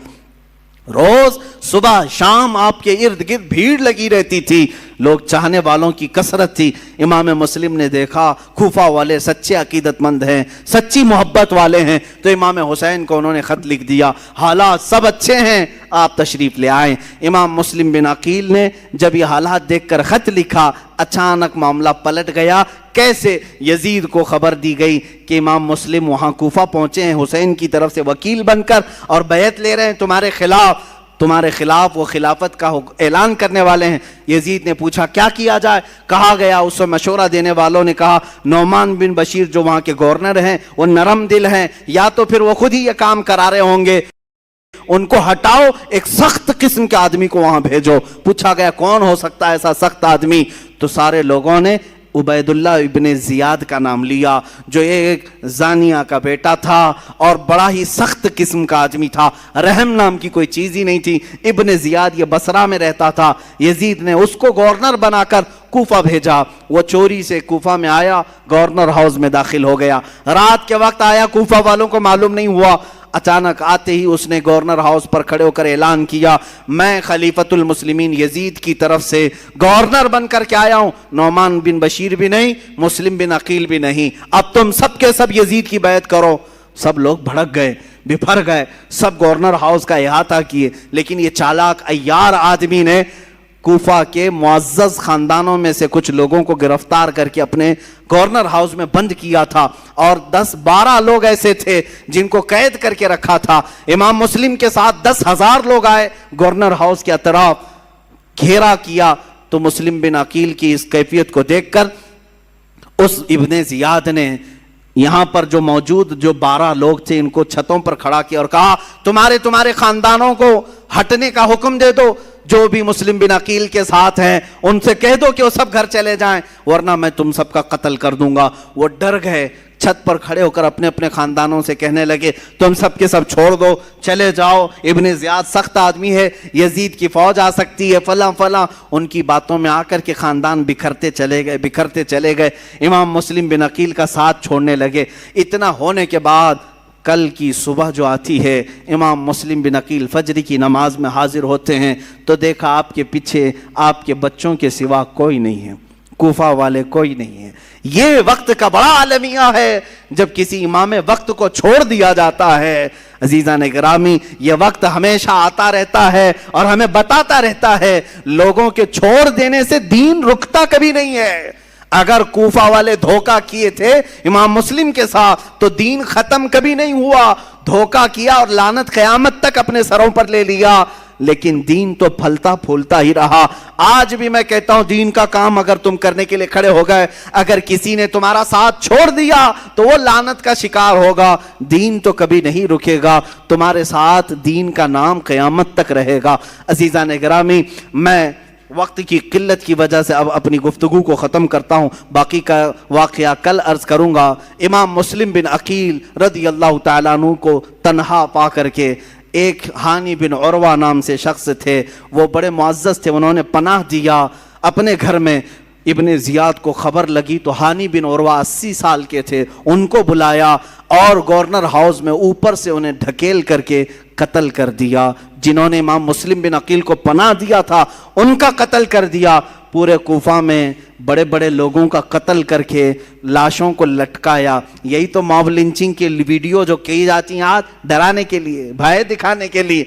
روز صبح شام آپ کے ارد گرد بھیڑ لگی رہتی تھی, لوگ چاہنے والوں کی کثرت تھی. امام مسلم نے دیکھا کوفہ والے سچے عقیدت مند ہیں, سچی محبت والے ہیں, تو امام حسین کو انہوں نے خط لکھ دیا, حالات سب اچھے ہیں, آپ تشریف لے آئیں. امام مسلم بن عقیل نے جب یہ حالات دیکھ کر خط لکھا, اچانک معاملہ پلٹ گیا. کیسے؟ یزید کو خبر دی گئی کہ امام مسلم وہاں کوفہ پہنچے ہیں حسین کی طرف سے وکیل بن کر, اور بیعت لے رہے ہیں تمہارے خلاف وہ خلافت کا اعلان کرنے والے ہیں. یزید نے پوچھا کیا کیا جائے؟ کہا گیا, اس سے مشورہ دینے والوں نے کہا نعمان بن بشیر جو وہاں کے گورنر ہیں وہ نرم دل ہیں, یا تو پھر وہ خود ہی یہ کام کرا رہے ہوں گے, ان کو ہٹاؤ, ایک سخت قسم کے آدمی کو وہاں بھیجو. پوچھا گیا کون ہو سکتا ہے ایسا سخت آدمی؟ تو سارے لوگوں نے عبید اللہ ابن زیاد کا نام لیا, جو ایک زانیہ کا بیٹا تھا اور بڑا ہی سخت قسم کا آدمی تھا, رحم نام کی کوئی چیز ہی نہیں تھی. ابن زیاد یہ بصرہ میں رہتا تھا. یزید نے اس کو گورنر بنا کر کوفہ بھیجا. وہ چوری سے کوفہ میں آیا, گورنر ہاؤس میں داخل ہو گیا. رات کے وقت آیا, کوفہ والوں کو معلوم نہیں ہوا. اچانک آتے ہی اس نے گورنر ہاؤس پر کھڑے ہو کر اعلان کیا میں خلیفۃ المسلمین یزید کی طرف سے گورنر بن کر کے آیا ہوں, نعمان بن بشیر بھی نہیں, مسلم بن عقیل بھی نہیں, اب تم سب کے سب یزید کی بیعت کرو. سب لوگ بھڑک گئے, بپھر گئے, سب گورنر ہاؤس کا احاطہ کیے. لیکن یہ چالاک عیار آدمی نے کوفہ کے معزز خاندانوں میں سے کچھ لوگوں کو گرفتار کر کے اپنے گورنر ہاؤس میں بند کیا تھا, اور 10-12 لوگ ایسے تھے جن کو قید کر کے رکھا تھا. امام مسلم کے ساتھ 10,000 لوگ آئے, گورنر ہاؤس کے اطراف گھیرا کیا. تو مسلم بن عقیل کی اس کیفیت کو دیکھ کر اس ابن زیاد نے یہاں پر جو موجود جو 12 لوگ تھے ان کو چھتوں پر کھڑا کیا اور کہا تمہارے خاندانوں کو ہٹنے کا حکم دے دو, جو بھی مسلم بن عقیل کے ساتھ ہیں ان سے کہہ دو کہ وہ سب گھر چلے جائیں, ورنہ میں تم سب کا قتل کر دوں گا. وہ ڈر گئے, چھت پر کھڑے ہو کر اپنے اپنے خاندانوں سے کہنے لگے تم سب کے سب چھوڑ دو, چلے جاؤ, ابن زیاد سخت آدمی ہے, یزید کی فوج آ سکتی ہے, فلاں فلاں. ان کی باتوں میں آ کر کے خاندان بکھرتے چلے گئے. امام مسلم بن عقیل کا ساتھ چھوڑنے لگے. اتنا ہونے کے بعد کل کی صبح جو آتی ہے, امام مسلم بن عقیل فجر کی نماز میں حاضر ہوتے ہیں تو دیکھا آپ کے پیچھے آپ کے بچوں کے سوا کوئی نہیں ہے, کوفہ والے کوئی نہیں ہے. یہ وقت کا بڑا عالمیہ ہے جب کسی امام وقت کو چھوڑ دیا جاتا ہے. عزیزان گرامی, یہ وقت ہمیشہ آتا رہتا ہے اور ہمیں بتاتا رہتا ہے لوگوں کے چھوڑ دینے سے دین رکتا کبھی نہیں ہے. اگر کوفہ والے دھوکہ کیے تھے امام مسلم کے ساتھ تو دین ختم کبھی نہیں ہوا. دھوکہ کیا اور لعنت قیامت تک اپنے سروں پر لے لیا. لیکن دین تو پھلتا پھولتا ہی رہا. آج بھی میں کہتا ہوں دین کا کام اگر تم کرنے کے لیے کھڑے ہو گئے, اگر کسی نے تمہارا ساتھ چھوڑ دیا تو وہ لعنت کا شکار ہوگا. دین تو کبھی نہیں رکے گا, تمہارے ساتھ دین کا نام قیامت تک رہے گا. عزیزان گرامی, میں وقت کی قلت کی وجہ سے اب اپنی گفتگو کو ختم کرتا ہوں, باقی کا واقعہ کل عرض کروں گا. امام مسلم بن عقیل رضی اللہ تعالیٰ عنہ کو تنہا پا کر کے ایک ہانی بن عروہ نام سے شخص تھے, وہ بڑے معزز تھے, انہوں نے پناہ دیا اپنے گھر میں. ابن زیاد کو خبر لگی تو ہانی بن عروہ 80 سال کے تھے, ان کو بلایا اور گورنر ہاؤس میں اوپر سے انہیں ڈھکیل کر کے قتل کر دیا. جنہوں نے امام مسلم بن عقیل کو پناہ دیا تھا ان کا قتل کر دیا. پورے کوفہ میں بڑے بڑے لوگوں کا قتل کر کے لاشوں کو لٹکایا. یہی تو موب لنچنگ کی ویڈیو جو کی جاتی ہیں آج, ڈرانے کے لیے, بھائے دکھانے کے لیے,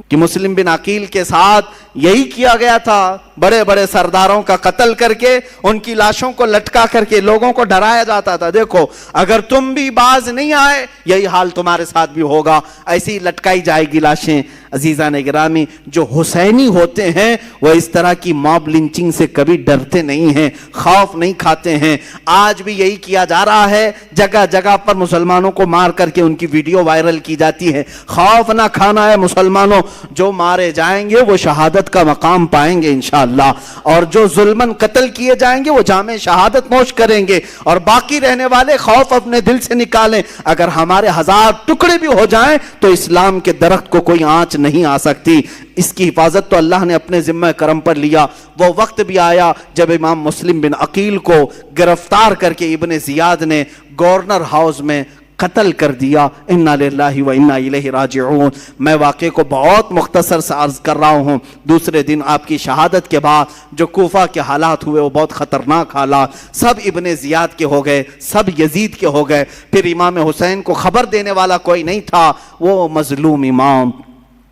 کہ مسلم بن عقیل کے ساتھ یہی کیا گیا تھا. بڑے بڑے سرداروں کا قتل کر کے ان کی لاشوں کو لٹکا کر کے لوگوں کو ڈرایا جاتا تھا. دیکھو اگر تم بھی باز نہیں آئے یہی حال تمہارے ساتھ بھی ہوگا, ایسی لٹکائی جائے گی لاشیں. عزیزان گرامی, جو حسینی ہوتے ہیں وہ اس طرح کی موب لنچنگ سے کبھی ڈرتے نہیں ہیں, خوف نہیں کھاتے ہیں. آج بھی یہی کیا جا رہا ہے, جگہ جگہ پر مسلمانوں کو مار کر کے ان کی ویڈیو وائرل کی جاتی ہے. خوف نہ کھانا ہے مسلمانوں, جو مارے جائیں گے وہ شہادت کا مقام پائیں گے انشاءاللہ, اور جو ظلماً قتل کیے جائیں گے وہ جامع شہادت نوش کریں گے. اور باقی رہنے والے خوف اپنے دل سے نکالیں. اگر ہمارے 1000 ٹکڑے بھی ہو جائیں تو اسلام کے درخت کو کوئی آنچ نہیں آ سکتی. اس کی حفاظت تو اللہ نے اپنے ذمہ کرم پر لیا. وہ وقت بھی آیا جب امام مسلم بن عقیل کو گرفتار کر کے ابن زیاد نے گورنر ہاؤس میں قتل کر دیا. انا للہ و انا الیہ راجعون. میں واقعے کو بہت مختصر سے عرض کر رہا ہوں. دوسرے دن آپ کی شہادت کے بعد جو کوفہ کے حالات ہوئے وہ بہت خطرناک حالات, سب ابن زیاد کے ہو گئے, سب یزید کے ہو گئے. پھر امام حسین کو خبر دینے والا کوئی نہیں تھا. وہ مظلوم امام,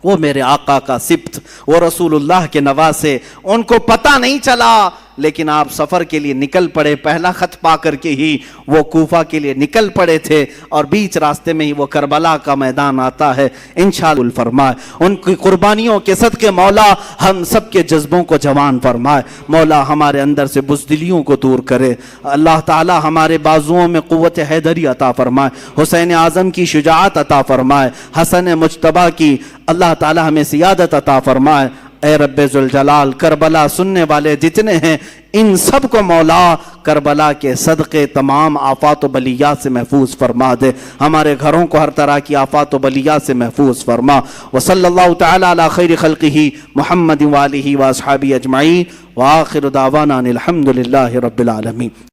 وہ میرے آقا کا سبط, وہ رسول اللہ کے نواسے, ان کو پتہ نہیں چلا. لیکن آپ سفر کے لیے نکل پڑے, پہلا خط پا کر کے ہی وہ کوفہ کے لیے نکل پڑے تھے, اور بیچ راستے میں ہی وہ کربلا کا میدان آتا ہے. انشاءاللہ فرمائے ان کی قربانیوں کے صدقے مولا ہم سب کے جذبوں کو جوان فرمائے. مولا ہمارے اندر سے بزدلیوں کو دور کرے. اللہ تعالی ہمارے بازوؤں میں قوت حیدری عطا فرمائے, حسین اعظم کی شجاعت عطا فرمائے, حسن مجتبی کی اللہ تعالی ہمیں سیادت عطا فرمائے. اے رب ذوالجلال, کربلا سننے والے جتنے ہیں ان سب کو مولا کربلا کے صدقے تمام آفات و بلیات سے محفوظ فرما دے. ہمارے گھروں کو ہر طرح کی آفات و بلیات سے محفوظ فرما. وصلی اللہ تعالی علی خیر خلقہ محمد وآلہ واصحابہ اجمعین, وآخر دعوانا الحمد للہ رب العالمین.